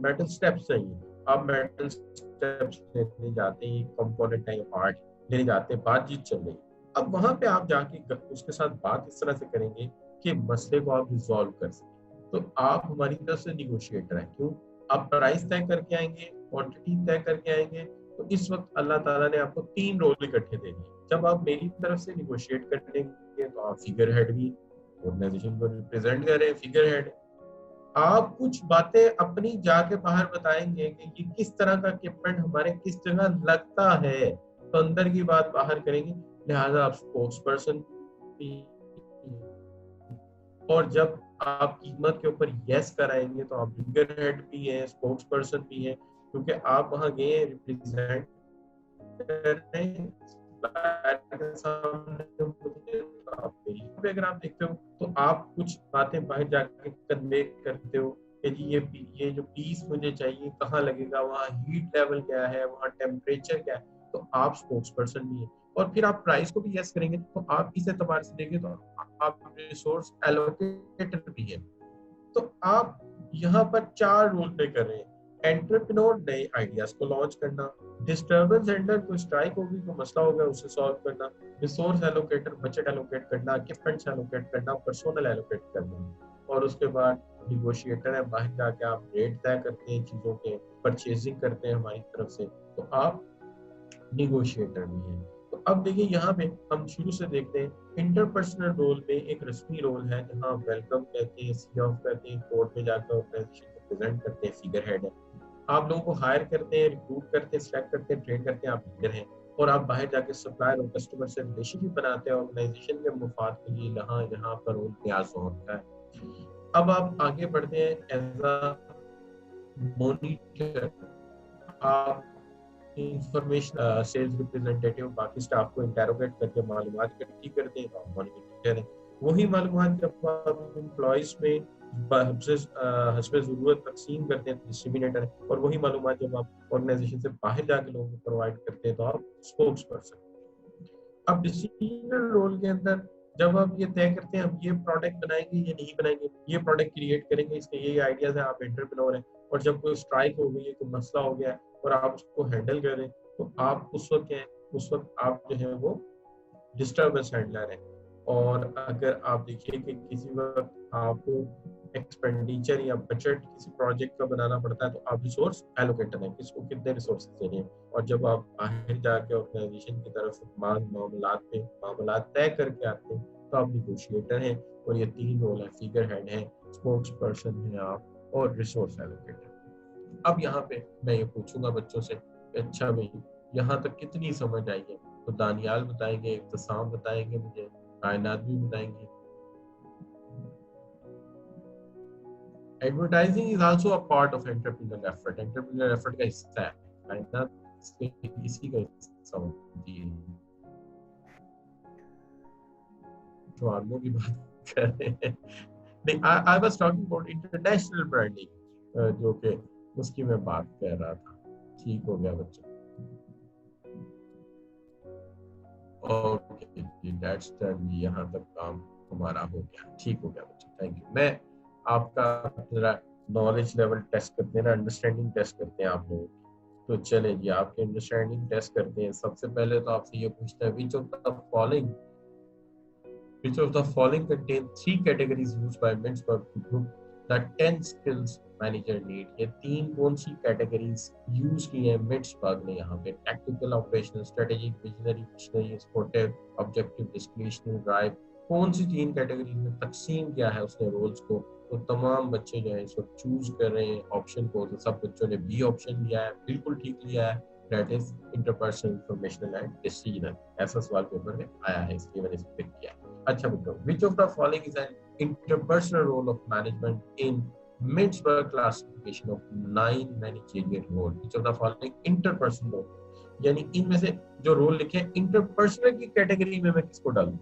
मेटल स्टेप्स चाहिए। आप मेटल स्टेप्स लेने जाते हैं, कंपोनेंट है, पार्ट लेने जाते हैं, बातचीत चल रही है। अब वहां पे आप जाके उसके साथ बात इस तरह से करेंगे कि मसले को आप रिजॉल्व कर सकें। तो आप हमारी तरफ से निगोशिएटर हैं। क्यों? आप प्राइस तय करके आएंगे, क्वांटिटी तय करके आएंगे। तो इस वक्त अल्लाह ताला ने आपको 3 रोल इकट्ठे दे दिए। जब आप मेरी तरफ से निगोशिएट करेंगे तो आप फिगर हेड भी, ऑर्गेनाइजेशन को रिप्रेजेंट कर रहे हैं, फिगर हेड। आप कुछ बातें अपनी जाके बाहर बताएंगे कि ये किस तरह का इक्विपमेंट हमारे किस जगह लगता है, तो अंदर की बात बाहर करेंगे। लिहाजा आप स्पोक्स पर्सन भी, और जब आप कीमत के ऊपर यस कराएंगे तो आप फिगर हेड भी हैं, स्पोक्स पर्सन भी हैं, क्योंकि आप वहां गए हैं रिप्रेजेंट करें के सामने मुझे। आप पे अगर आप देखते हो तो आप कुछ बातें बाहर जाके कन्वे करते हो कि जी ये जो पीस मुझे चाहिए कहाँ लगेगा, वहाँ हीट लेवल क्या है, वहाँ टेम्परेचर क्या है। तो आप स्पोक्स पर्सन भी है। और फिर आप प्राइस को भी यस करेंगे तो आप इस एतबार से देखें तो आप रिसोर्स एलोकेटर भी है। तो आप यहाँ पर 4 रोल प्ले कर रहे हैं। एंटरप्रेन्योर नए आइडियाज को लॉन्च करना, डिस्टर्बेंस हैंडलर को स्ट्राइक होगी तो मसला होगा उसे सॉल्व करना, रिसोर्स एलोकेटर बजट एलोकेट करना, इक्विपमेंट्स एलोकेट करना, पर्सोनल एलोकेट करना। और उसके बाद निगोशिएटर है, बाहर जाके आप रेट तय करते हैं चीजों के, परचेजिंग करते हैं हमारी तरफ से, तो आप निगोशिएटर भी है। तो अब देखिए यहाँ पे हम शुरू से देखते हैं। इंटरपर्सनल रोल में एक रस्मी रोल है जहाँ वेलकम कहते हैं, सी ऑफ कहते हैं, कोर्ट में जाकर ऑर्गेनाइजेशन को प्रेजेंट करते हैं, फिगर हेड है। आप लोगों को हायर करते हैं, रिक्रूट करते हैं, सिलेक्ट करते हैं, ट्रेन करते हैं, आप लीडर हैं। और आप बाहर जाके सप्लायर और कस्टमर से रिलेशनशिप बनाते हैं ऑर्गेनाइजेशन के मुफाद के लिए। यहाँ यहाँ पर रोल प्रयास होता है। अब आप आगे बढ़ते हैं एज अ मोनिटर। आप इंफॉर्मेशन सेल्स रिप्रेजेंटेटिव बाकी स्टाफ को इंटेरोगेट करके मालूमात इकट्ठी करते हैं, तो मॉनिटर है। वही मालूमात जब आप एम्प्लॉइज में हस्ब जरूरत तकसीम करते हैं तो डिस्ट्रीब्यूटर है। और वही मालूमात जब आप ऑर्गेनाइजेशन से बाहर जाके लोगों को प्रोवाइड करते हैं तो आप स्पोक्स पर्सन। अब डिसीजनल रोल के अंदर जब आप ये तय करते हैं हम ये प्रोडक्ट बनाएंगे या नहीं बनाएंगे, ये प्रोडक्ट क्रिएट करेंगे, इसके ये आइडियाज हैं, आप एंटरप्रेन्योर हैं। और जब कोई स्ट्राइक हो गई है, कोई मसला हो गया है और आप उसको हैंडल कर रहे हैं, तो आप उस वक्त क्या है, उस वक्त आप जो है वो डिस्टर्बेंस हैंडलर है। और अगर आप देखिए कि किसी वक्त आपको एक्सपेंडिचर या बजट किसी प्रोजेक्ट का बनाना पड़ता है तो आप रिसोर्स एलोकेटर हैं, किसको कितने रिसोर्स देने हैं। और जब आप बाहर जाके ऑर्गेनाइजेशन की तरफ से मामलात तय करके आते हैं तो आप निगोशिएटर हैं। और ये 3 रोल है, फिगर हेड है, स्पोक्स पर्सन है आप, और रिसोर्स एलोकेटर। अब यहाँ पे मैं ये पूछूंगा बच्चों से, अच्छा भाई यहाँ तक कितनी समझ आई है? तो दानियाल बताएंगे, इब्तिसाम बताएंगे, मुझे कायनात भी बताएंगे। Advertising is also a part of entrepreneur effort, entrepreneur effort का हिस्सा है। कायनात इसी का हिस्सा होती है जो आलमों की बात कर रहे हैं। नहीं, I was talking about international branding, जो कि उसकी मैं बात कर रहा था। ठीक हो गया बच्चों? Okay, that's done. यहाँ तक काम हमारा हो गया, ठीक हो गया बच्चों, थैंक यू। मैं आपका जरा नॉलेज लेवल टेस्ट करते हैं ना, अंडरस्टैंडिंग टेस्ट करते हैं आप लोगों की। तो चले जी आपके अंडरस्टैंडिंग टेस्ट करते हैं। सबसे पहले तो आपसे ये पूछता है, which of the following contain 3 categories used by Mintzberg to group the 10 skills manager need? ये 3 कौन सी कैटेगरीज यूज की है मिट्सबर्ग ने यहाँ पे? Tactical, operational, strategic, visionary, visionary, sportive, objective, discretionary, drive. कौन सी 3 कैटेगरीज में तकसीम किया है उसने रोल्स को? तो तमाम बच्चे जो है इसको चूज कर रहे हैं ऑप्शन को। तो सब बच्चों ने बी ऑप्शन लिया है, बिल्कुल ठीक लिया है, that is interpersonal, informational and decisional. ऐसा सवाल पेपर में आया है, इसलिए मैंने इसको पिक किया। अच्छा बेटा, which of the following is an interpersonal role of management in Mintzberg classification of 9 managerial role? Which of the following interpersonal role, यानी इनमें से जो रोल लिखे हैं इंटरपर्सनल की कैटेगरी में मैं किसको डालूं?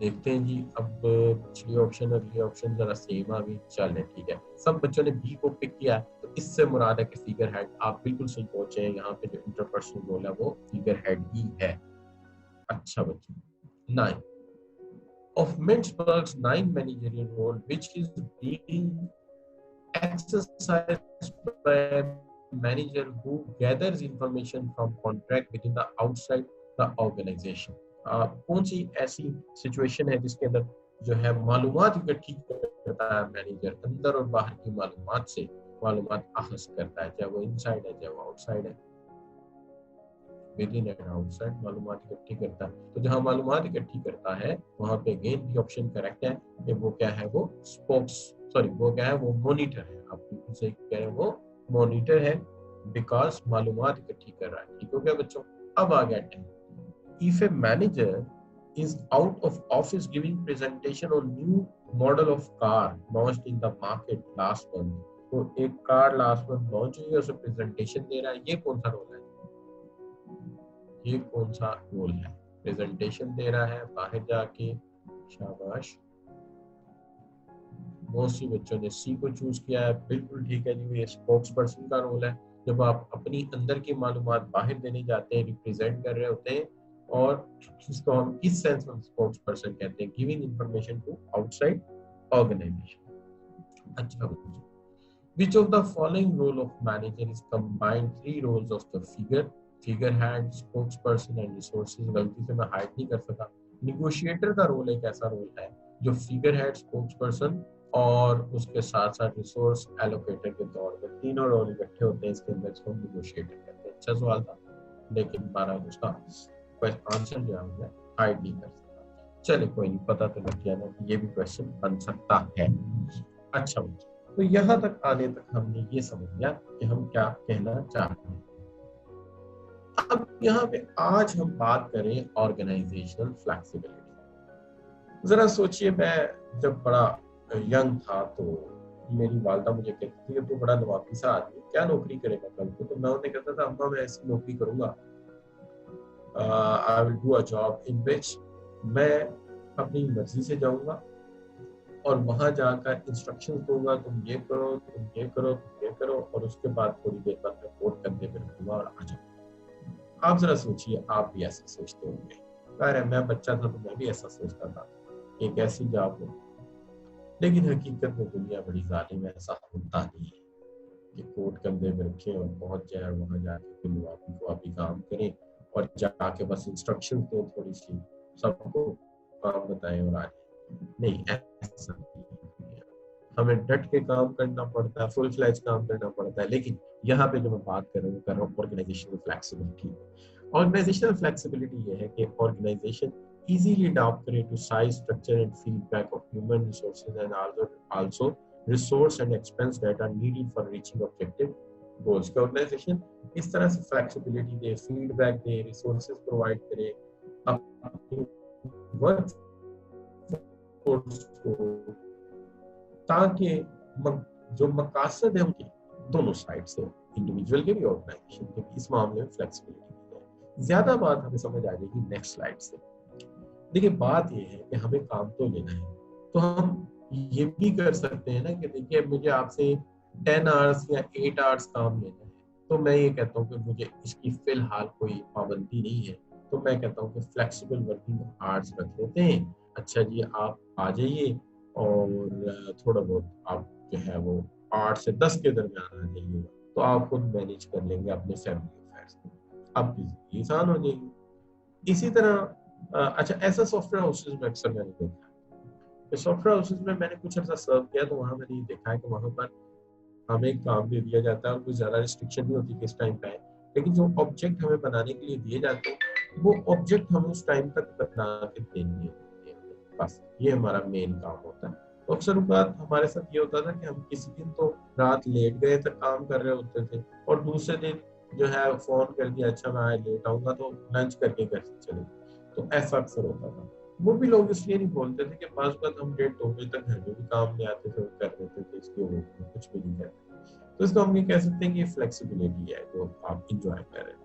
देखते हैं जी। अब पिछली ऑप्शन और ये ऑप्शन जरा सेम आ गई, चलें ठीक है। सब बच्चों ने बी को पिक किया है, तो इससे मुराद है कि फिगर हेड। आप बिल्कुल सही पहुंचे हैं, यहाँ पे जो इंटरपर्सनल रोल है वो फिगर हेड ही है। अच्छा बच्चों, 9 of Mintzberg's 9 managerial role, which is being exercised by a manager who gathers information from contract within the outside the organization. कौन सी ऐसी सिचुएशन है जिसके अंदर जो है मालूमात इकट्ठी करता है मैनेजर, अंदर और बाहर की मालूमात से मालूमात अखज़ करता है, चाहे वो इनसाइड है चाहे वो आउटसाइड है। विद इन एंड आउटसाइड मालूमात इकट्ठी करता है। तो जहां मालूमात इकट्ठी करता है वहां पे अगेन भी ऑप्शन करेक्ट है कि वो क्या है, वो स्पोक्स सॉरी वो क्या है, वो मॉनिटर है। आप बिल्कुल सही कह रहे हैं, वो मॉनिटर है, बिकॉज मालूमात इकट्ठी कर रहा है। ठीक हो गया बच्चों। अब आ गया 10। If a manager is out of office giving presentation on new model of car launched in the market last month, तो एक कार लास्ट मंथ लॉन्च हुई है, उसे प्रेजेंटेशन दे रहा है, ये कौन सा रोल है? ये कौन सा रोल है? प्रेजेंटेशन दे रहा है बाहर जाके। शाबाश, बहुत सी बच्चों ने सी को चूज किया है, बिल्कुल ठीक है जी। ये स्पोक्स पर्सन का रोल है, जब आप अपनी अंदर की मालूमात बाहर देने जाते हैं, रिप्रेजेंट कर रहे होते हैं, और इसको हम इस सेंस में स्पोक्स पर्सन कहते हैं, giving information to outside organisation. अच्छा बच्चों, which of the following role of manager is combined three roles of the figurehead, spokesperson and resources? गलती से मैं हाइड नहीं कर सका। निगोशिएटर का रोल एक ऐसा रोल है जो फिगर हेड, स्पोक्सपर्सन और उसके साथ साथ रिसोर्स एलोकेटर के तौर पर तीनों रोल इकट्ठे होते हैं इसके अंदर, इसको निगोशिएटर कहते हैं। अच्छा सवाल था, लेकिन बारह उसका आंसर जो है हाइड नहीं कर सकता। चले कोई नहीं, पता तो लग गया ना कि ये भी क्वेश्चन बन सकता है। अच्छा बच्चों, तो यहाँ तक आने तक हमने ये समझ लिया कि हम क्या कहना चाहते हैं। अब यहाँ पे आज हम बात करें ऑर्गेनाइजेशनल फ्लेक्सिबिलिटी। जरा सोचिए, मैं जब बड़ा यंग था तो मेरी वालदा मुझे कहती थी कि तू बड़ा नवाबी सा आदमी, क्या नौकरी करेगा कल को? तो मैं उन्हें कहता था, अम्मा मैं ऐसी नौकरी करूंगा, I will do a job in which मैं अपनी मर्जी से जाऊंगा और वहां जाकर इंस्ट्रक्शन दूंगा, तुम ये करो, तुम ये करो, तुम ये करो, और उसके बाद थोड़ी देर बाद रिपोर्ट करने पे रखूंगा और आ जाऊंगा। आप जरा सोचिए, आप भी ऐसे सोचते होंगे। अरे मैं बच्चा था तो मैं भी ऐसा सोचता था कि एक ऐसी जॉब हो, लेकिन हकीकत में दुनिया बड़ी जालिम है, ऐसा होता नहीं है कि कोर्ट कंधे में रखें और पहुंच जाए, वहां जाके को आप काम करें और जाके बस इंस्ट्रक्शन दें, थोड़ी सी सबको काम बताएं और आ जाए। नहीं, ऐसा नहीं है। हमें डट के काम करना पड़ता है, फुल फ्लैज काम करना पड़ता है। लेकिन यहाँ पे जो मैं बात कर रहा हूँ ऑर्गेनाइजेशनल फ्लेक्सिबिलिटी। ऑर्गेनाइजेशनल फ्लेक्सिबिलिटी ये है कि ऑर्गेनाइजेशन easily adapt करे to size, structure and feedback of human resources and also resource and expense that are needed for reaching objective goals। का ऑर्गेनाइजेशन इस तरह से फ्लेक्सिबिलिटी दे, फीडबैक दे, रिसोर्सेज प्रोवाइड करे अपनी वर्क फोर्स को, ताकि जो मकासद है उनकी दोनों साइड से, इंडिविजुअल के भी ऑर्गेनाइजेशन के भी, इस मामले में फ्लेक्सिबिलिटी है। ज्यादा बात हमें समझ आ जाएगी नेक्स्ट स्लाइड से। देखिए बात ये है कि हमें काम तो लेना है, तो हम ये भी कर सकते हैं ना कि देखिए मुझे आपसे 10 आवर्स या 8 आवर्स काम लेना है, तो मैं ये कहता हूँ कि मुझे इसकी फिलहाल कोई पाबंदी नहीं है, तो मैं कहता हूँ कि फ्लेक्सिबल वर्किंग आवर्स रख लेते हैं। अच्छा जी, आप आ जाइए और थोड़ा बहुत आप जो है वो 8 से 10 के दरमियान आ जाइए, तो आप खुद मैनेज कर लेंगे अपने फैमिली अफेयर्स को, आपकी जिंदगी आसान हो जाएगी। इसी तरह अच्छा, ऐसा सॉफ्टवेयर हाउसेज में अक्सर मैंने देखा है। सॉफ्टवेयर हाउसेज में मैंने कुछ अर्सा सर्व किया, तो वहाँ मैंने देखा है कि वहाँ पर हमें एक काम दे दिया जाता है और कोई ज्यादा रिस्ट्रिक्शन नहीं होती किस टाइम पे है, लेकिन जो ऑब्जेक्ट हमें बनाने के लिए दिए जाते हैं वो ऑब्जेक्ट हमें उस टाइम तक बना के देने होते हैं, बस ये हमारा मेन काम होता है। तो अक्सर बात हमारे साथ ये होता था कि हम किसी दिन तो रात लेट गए तक काम कर रहे होते थे, और दूसरे दिन जो है फोन कर दिया, अच्छा मैं आज लेट आऊंगा, तो लंच करके घर से चले। तो ऐसा अक्सर होता था। वो भी लोग इसलिए नहीं बोलते थे कि पास बात हम 1:30-2 बजे तक घर में भी काम ले आते थे, कर देते थे, इसलिए वो कुछ भी नहीं करते। तो इसको हम ये कह सकते हैं कि फ्लेक्सिबिलिटी है जो आप इंजॉय कर रहे हैं।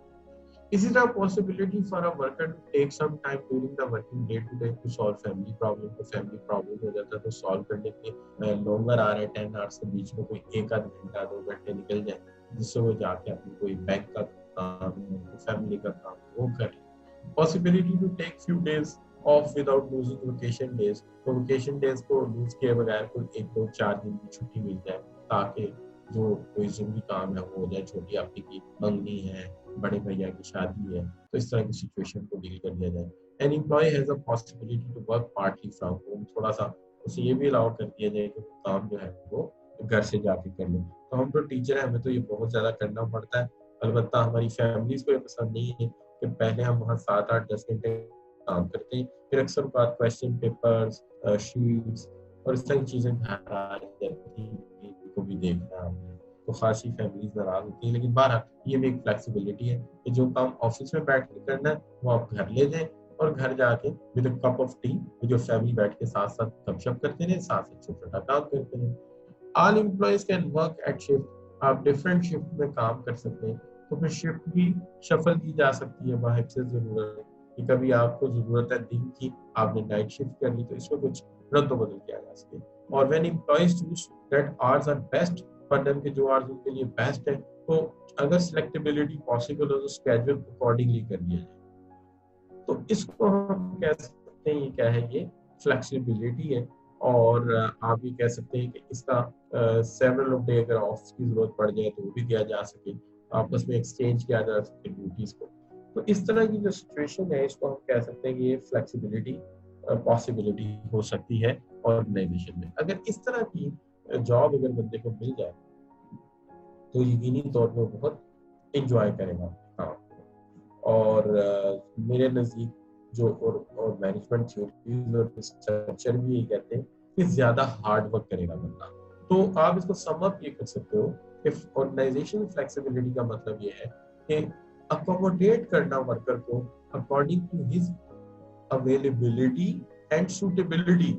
इसी तरह possibility for a worker to take some time during the working day to day to solve family problem हो जाता है तो सॉल्व करने के लिए लॉन्गर आ रहा है 10 आवर्स के बीच में कोई एक आध घंटा 2 घंटे निकल जाए जिससे वो जाके अपनी कोई बैंक का काम फैमिली का काम वो कर ले। Possibility to take few days off without losing vacation days, तो वेकेशन डेज को लूज किए बगैर कोई 1 2 4 दिन की छुट्टी मिल जाए ताकि जो कोई जरूरी काम है वो हो जाए, छोटी आपकी की मंगनी है, बड़े भैया की शादी है, तो इस तरह की सिचुएशन को डील कर दिया जाए। An employee has a possibility to work partly from home, थोड़ा सा उसे ये भी अलाउ कर दिया जाए कि काम जो है वो घर से जाके कर ले। तो हम तो टीचर हैं, हमें तो ये बहुत ज्यादा करना पड़ता है, अलबत्ता हमारी फैमिलीज को ये पसंद नहीं है कि पहले हम वहाँ 7 8 10 घंटे काम करते हैं, फिर अक्सर बात क्वेश्चन पेपर्स शीट्स और इस तरह की चीजें घर आ जाती हैं, को भी देखना है तो खासी फैमिलीज नाराज होती है। लेकिन बहरहाल ये भी एक फ्लेक्सिबिलिटी है कि जो काम ऑफिस में बैठ के करना है वो आप घर ले जाएं और घर जाके विद कप ऑफ टी जो फैमिली बैठ के साथ साथ गपशप करते रहे, साथ साथ छोटा छोटा काम करते रहे। All employees can work at shift, आप डिफरेंट शिफ्ट में काम कर सकते हैं, तो फिर शिफ्ट भी शफल की जा सकती है वाहिद से जरूरत है कि कभी आपको जरूरत है दिन की, आपने नाइट शिफ्ट कर ली तो इसमें कुछ रद्द बदल किया जा सके। और when employees choose that hours are best for them, के जो आवर्स उनके लिए बेस्ट है, तो अगर सिलेक्टेबिलिटी पॉसिबल हो तो स्केड्यूल अकॉर्डिंगली कर दिया जाए। तो इसको हम कह सकते हैं, ये क्या है, ये फ्लेक्सिबिलिटी है। और आप ये कह सकते हैं कि इसका सेवरल ऑफ डे अगर ऑफिस की जरूरत पड़ जाए तो वो भी दिया जा सके, आपस में एक्सचेंज किया जा सके ड्यूटीज को। तो इस तरह की जो सिचुएशन है इसको हम कह सकते हैं कि ये फ्लेक्सिबिलिटी पॉसिबिलिटी हो सकती है ऑर्गेनाइजेशन में। अगर इस तरह की जॉब अगर बंदे को मिल जाए तो यकीनी तौर पर बहुत इंजॉय करेगा काम। और मेरे नज़दीक जो और मैनेजमेंट थ्योरीज और स्ट्रक्चर भी ये कहते हैं कि ज्यादा हार्ड वर्क करेगा बंदा। तो आप इसको सम अप ये कर सकते हो कि ऑर्गेनाइजेशन फ्लेक्सिबिलिटी का मतलब ये है कि अकोमोडेट करना वर्कर को according to his availability and suitability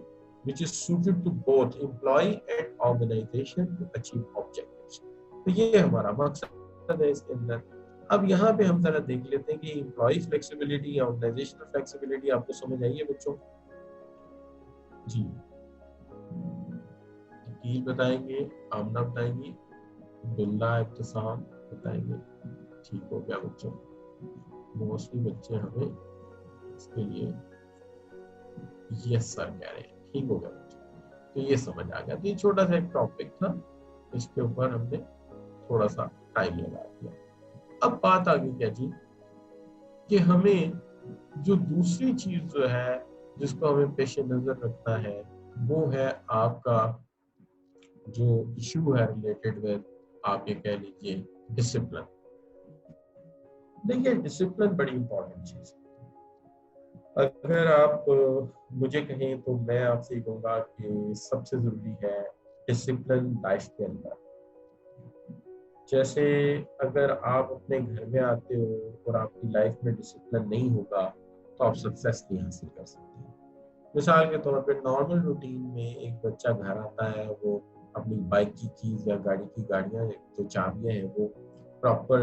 which is suited to both employee and organization to achieve objectives। तो ये हमारा मकसद है इसके अंदर। अब यहाँ पे हम जरा देख लेते हैं कि एम्प्लॉय फ्लेक्सिबिलिटी या ऑर्गेनाइजेशनल फ्लेक्सिबिलिटी आपको समझ आई है बच्चों? जी, अकील बताएंगे, आमना बताएंगी, बिल्ला इब्तिसाम बताएंगे। ठीक हो गया बच्चों, मोस्टली बच्चे हमें इसके लिए यस सर कह रहे हैं। ठीक हो गया बच्चों, तो ये समझ आ गया। तो ये छोटा सा एक टॉपिक था, इसके ऊपर हमने थोड़ा सा टाइम लगा दिया। अब बात आ गई क्या जी कि हमें जो दूसरी चीज जो है जिसको हमें पेश नजर रखना है वो है आपका जो इशू है रिलेटेड विद, आप ये कह लीजिए डिसिप्लिन। देखिए डिसिप्लिन बड़ी इंपॉर्टेंट चीज है। अगर आप मुझे कहें तो मैं आपसे ये कहूँगा कि सबसे जरूरी है डिसिप्लिन लाइफ के अंदर। जैसे अगर आप अपने घर में आते हो और आपकी लाइफ में डिसिप्लिन नहीं होगा तो आप सक्सेस नहीं हासिल कर सकते। मिसाल के तौर पे नॉर्मल रूटीन में एक बच्चा घर आता है, वो अपनी बाइक की कीज या गाड़ी की गाड़ियां जो चाबियां हैं वो प्रॉपर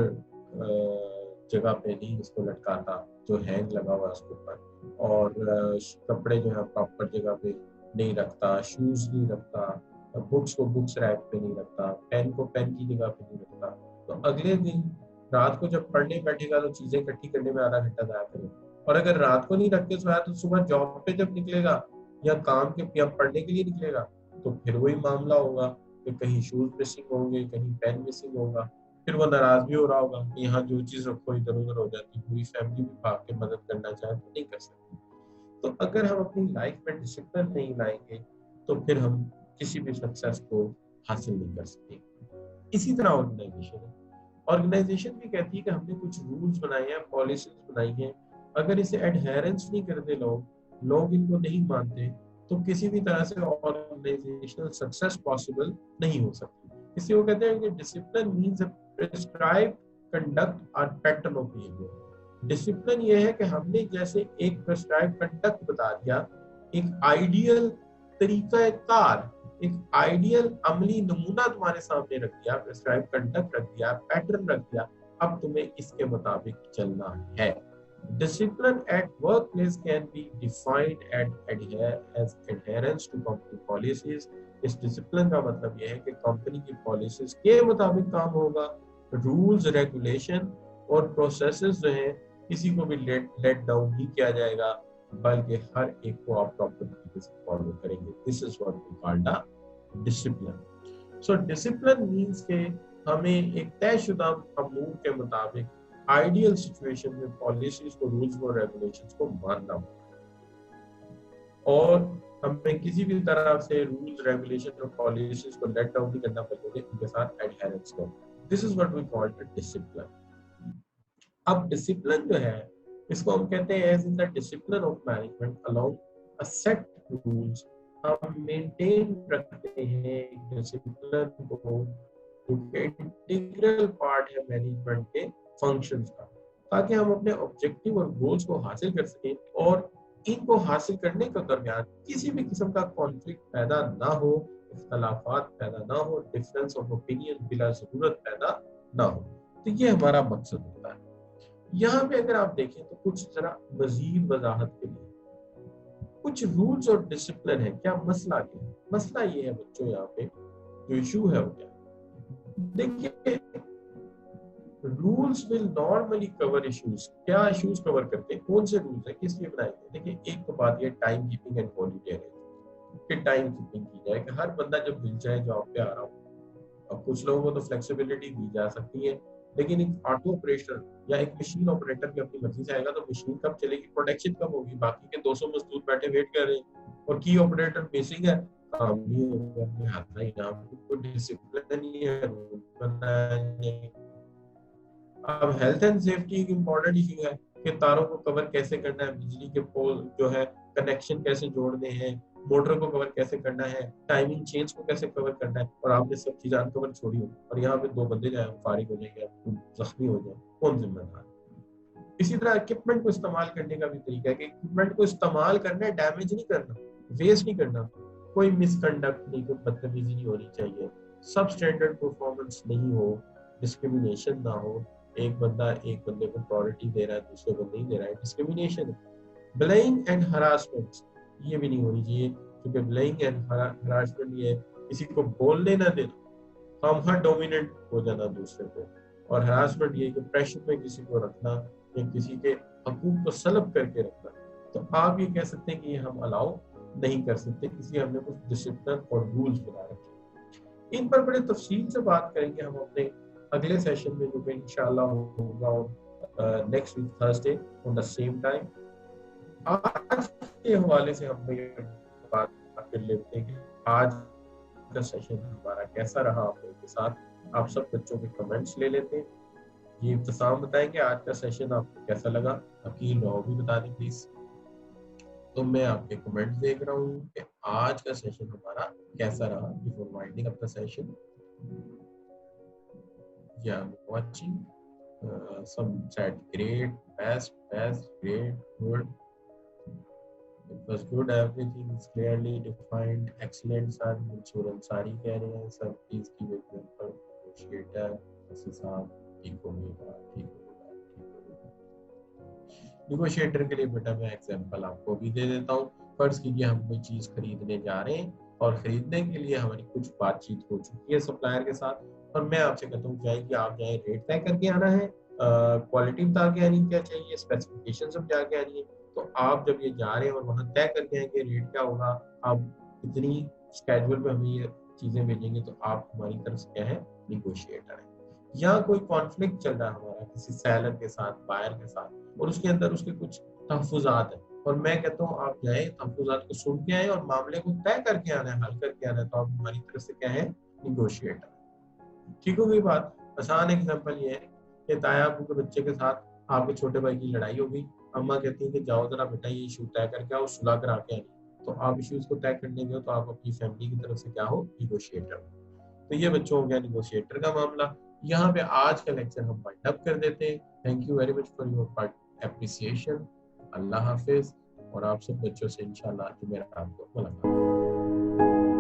जगह पे नहीं उसको लटकाता, जो हैंग लगा हुआ है उसके ऊपर, और कपड़े जो है प्रॉपर जगह पे नहीं रखता, शूज नहीं रखता, बुक्स को बुक्स रैक पे नहीं रखता, पेन को पेन की जगह पे नहीं रखता, तो अगले दिन रात को जब पढ़ने बैठेगा तो चीजें इकट्ठी करने में आधा घंटा जाया करेगा। और अगर रात को नहीं रख के सोया तो सुबह जॉब पे जब निकलेगा या काम के या पढ़ने के लिए निकलेगा तो फिर वही मामला होगा कि कहीं शूज मिसिंग होंगे, कहीं पेन मिसिंग होगा, फिर वो नाराज भी हो रहा होगा कि यहाँ जो चीज रखो इधर उधर हो जाती, पूरी फैमिली भी भाग के मदद करना चाहे तो नहीं कर सकती। तो अगर हम अपनी लाइफ में डिसिप्लिन नहीं लाएंगे तो फिर हम किसी भी सक्सेस को हासिल नहीं कर सकते। इसी तरह ऑर्गेनाइजेशन भी कहती है कि हमने कुछ रूल्स बनाए हैं, पॉलिसीज बनाई हैं, अगर इसे एडहेरेंस नहीं करते लोग इनको नहीं मानते तो किसी भी तरह से ऑर्गेनाइजेशनल सक्सेस पॉसिबल नहीं हो सकती। इसे वो कहते हैं कि discipline means a prescribed conduct और पैटर्न ऑफ बिहेवियर। डिसिप्लिन ये है कि हमने जैसे एक प्रिस्क्राइब्ड कंडक्ट बता दिया, एक आइडियल तरीका कार, एक आइडियल अमली नमूना तुम्हारे सामने रख दिया, प्रिस्क्राइब कंडक्ट रख दिया, पैटर्न रख दिया, अब तुम्हें इसके मुताबिक चलना है। Discipline at workplace can be defined as adherence to company policies. इस डिसिप्लिन का मतलब यह है कि कंपनी की पॉलिसीज के मुताबिक काम होगा। रूल्स, रेगुलेशन और प्रोसेसेस जो हैं किसी को भी लेट डाउन नहीं किया जाएगा, बल्कि हर एक को आप प्रॉपर तरीके से फॉलो करेंगे। This is what we called a discipline. So discipline means के हमें एक तयशुदा अमूर के मुताबिक आइडियल सिचुएशन में पॉलिसीज को, रूल्स और रेगुलेशंस को मानना होगा, और हमें किसी भी तरह से रूल्स, रेगुलेशन और पॉलिसीज को लेट डाउन नहीं करना, बल्कि उनके साथ एडहेरेंस करना। This is what we call discipline. अब डिसिप्लिन जो है इसको हम कहते हैं as in the discipline of management along a set rules. हम मेंटेन रखते हैं डिसिप्लिन को, इंटीग्रल पार्ट है मैनेजमेंट के फंक्शंस का, ताकि हम अपने ऑब्जेक्टिव और गोल्स को हासिल कर सकें और इनको हासिल करने के दरमियान किसी भी किस्म का कॉन्फ्लिक्ट पैदा ना हो, इख्तलाफात पैदा ना हो, डिफरेंस ऑफ ओपिनियन बिला जरूरत पैदा ना हो। तो ये हमारा मकसद होता है। यहाँ पे अगर आप देखें तो कुछ जरा मजीद वजाहत के लिए कुछ रूल्स और डिसिप्लिन है। क्या मसला क्या है? मसला ये है बच्चों, यहाँ पे जो इशू है वो क्या, देखिए rules will normally cover issues. क्या इश्यूज कवर करते हैं, कौन से रूल्स है, किस लिए बनाए गए? देखिए एक तो बात ये time keeping and holiday arrangement कि टाइम कीपिंग की जाए, कि हर बंदा जब मिल जाए जॉब पे आ रहा हो। अब कुछ लोगों को तो फ्लेक्सिबिलिटी दी जा सकती है, लेकिन एक ऑटो ऑपरेटर या एक मशीन ऑपरेटर भी अपनी मर्जी से आएगा तो मशीन कब चलेगी, प्रोडक्शन कब होगी, बाकी के 200 मजदूर बैठे वेट कर रहे हैं और की ऑपरेटर बेसिक है, काम नहीं होगा। कोई डिसिप्लिन नहीं है। अब हेल्थ एंड सेफ्टी एक इम्पोर्टेंट इशू है कि तारों को कवर कैसे करना है, बिजली के पोल जो है कनेक्शन कैसे जोड़ने हैं, मोटर को कवर कैसे करना है, टाइमिंग चेंज को कैसे कवर करना है, और आपने सब चीजें अनकवर छोड़ी हो और यहाँ पे 2 बंदे जाए फारिग हो जाएंगे, जख्मी हो जाए, कौन जिम्मेदार? इसी तरह इक्विपमेंट को इस्तेमाल करने का भी तरीका है कि इक्विपमेंट को इस्तेमाल करना है, डैमेज नहीं करना, वेस्ट नहीं करना, कोई मिसकंडक्ट नहीं, कोई बदतमीजी नहीं होनी चाहिए, सब स्टैंडर्ड परफॉर्मेंस नहीं हो, डिस्क्रिमिनेशन ना हो, एक बंदा एक बंदे को प्रायोरिटी दे रहा है, दूसरे को नहीं दे रहा है, डिस्क्रिमिनेशन है। ब्लेइंग एंड हरासमेंट ये भी नहीं होनी चाहिए, क्योंकि ब्लेइंग एंड हरासमेंट ये किसी को बोलने ना देना, हम हर डोमिनेंट हो जाना दूसरे पे, और हरासमेंट ये कि प्रेशर में किसी को रखना या किसी के हकूक को सलब करके रखना। तो आप ये कह सकते हैं कि ये हम अलाउ नहीं कर सकते, इसलिए हमने कुछ डिसिप्लिन और रूल्स बना रखे। इन पर बड़े तफसील से बात करेंगे हम अपने अगले सेशन में, जो कि इंशाल्लाह होगा next week Thursday on the same time. आज के हवाले से हम बात कर लेते हैं कि आज का सेशन हमारा कैसा रहा आप लोगों के साथ। आप सब बच्चों के कमेंट्स ले लेते हैं। ये इब्तिसाम बताएंगे आज का सेशन आपको कैसा लगा, अकील राव भी बता दें प्लीज। तो मैं आपके कमेंट्स देख रहा हूँ कि आज का सेशन हमारा कैसा रहा। Before winding up the session, yeah, I'm watching. Some said great, best, great, good. It was good. Everything is clearly defined. Excellent, sir. Mansoor Ansari कह रहे हैं sir. Please give example. Negotiator, साहब ठीक हो गया, ठीक हो गया। नेगोशिएटर के लिए बेटा मैं एग्जांपल आपको भी दे देता हूँ। फर्ज कीजिए हम कोई चीज खरीदने जा रहे हैं और खरीदने के लिए हमारी कुछ बातचीत हो चुकी है सप्लायर के साथ, और मैं आपसे कहता हूँ जाए कि आप जाए रेट तय करके आना है, क्वालिटी बता के आनी क्या चाहिए, स्पेसिफिकेशन समझा के आनी है। तो आप जब ये जा रहे हैं और वहाँ तय करके आएंगे रेट क्या होगा, आप इतनी स्केड्यूल में हमें ये चीजें भेजेंगे, तो आप हमारी तरफ से क्या है, निगोशिएटर है। या कोई कॉन्फ्लिक्ट चल रहा है हमारा किसी सेलर के साथ, बायर के साथ, और उसके अंदर उसके कुछ तहफुजात है, और मैं कहता हूँ आप जाए तहफुजात को सुन के आए और मामले को तय करके आना है, हल करके आना है, तो आप हमारी तरफ से क्या है, निगोशिएटर। ठीक हो गई बात। आसान एग्जांपल ये है कि ताया अबू के बच्चे के साथ आपके छोटे भाई की लड़ाई हो गई, अम्मा कहती है कि जाओ जरा बेटा ये इशू तय करके आओ, सुलह करा के आनी। तो आप इश्यूज को तय करने गए तो आप अपनी फैमिली की तरफ से क्या हो, निगोशिएटर। तो ये बच्चों हो गया निगोशिएटर का मामला। यहाँ पे आज का लेक्चर हम वाइंड अप कर देते हैं। Thank you very much for your part appreciation. अल्लाह हाफिज, और आप सब बच्चों से इंशाल्लाह जुमेरात को मुलाकात।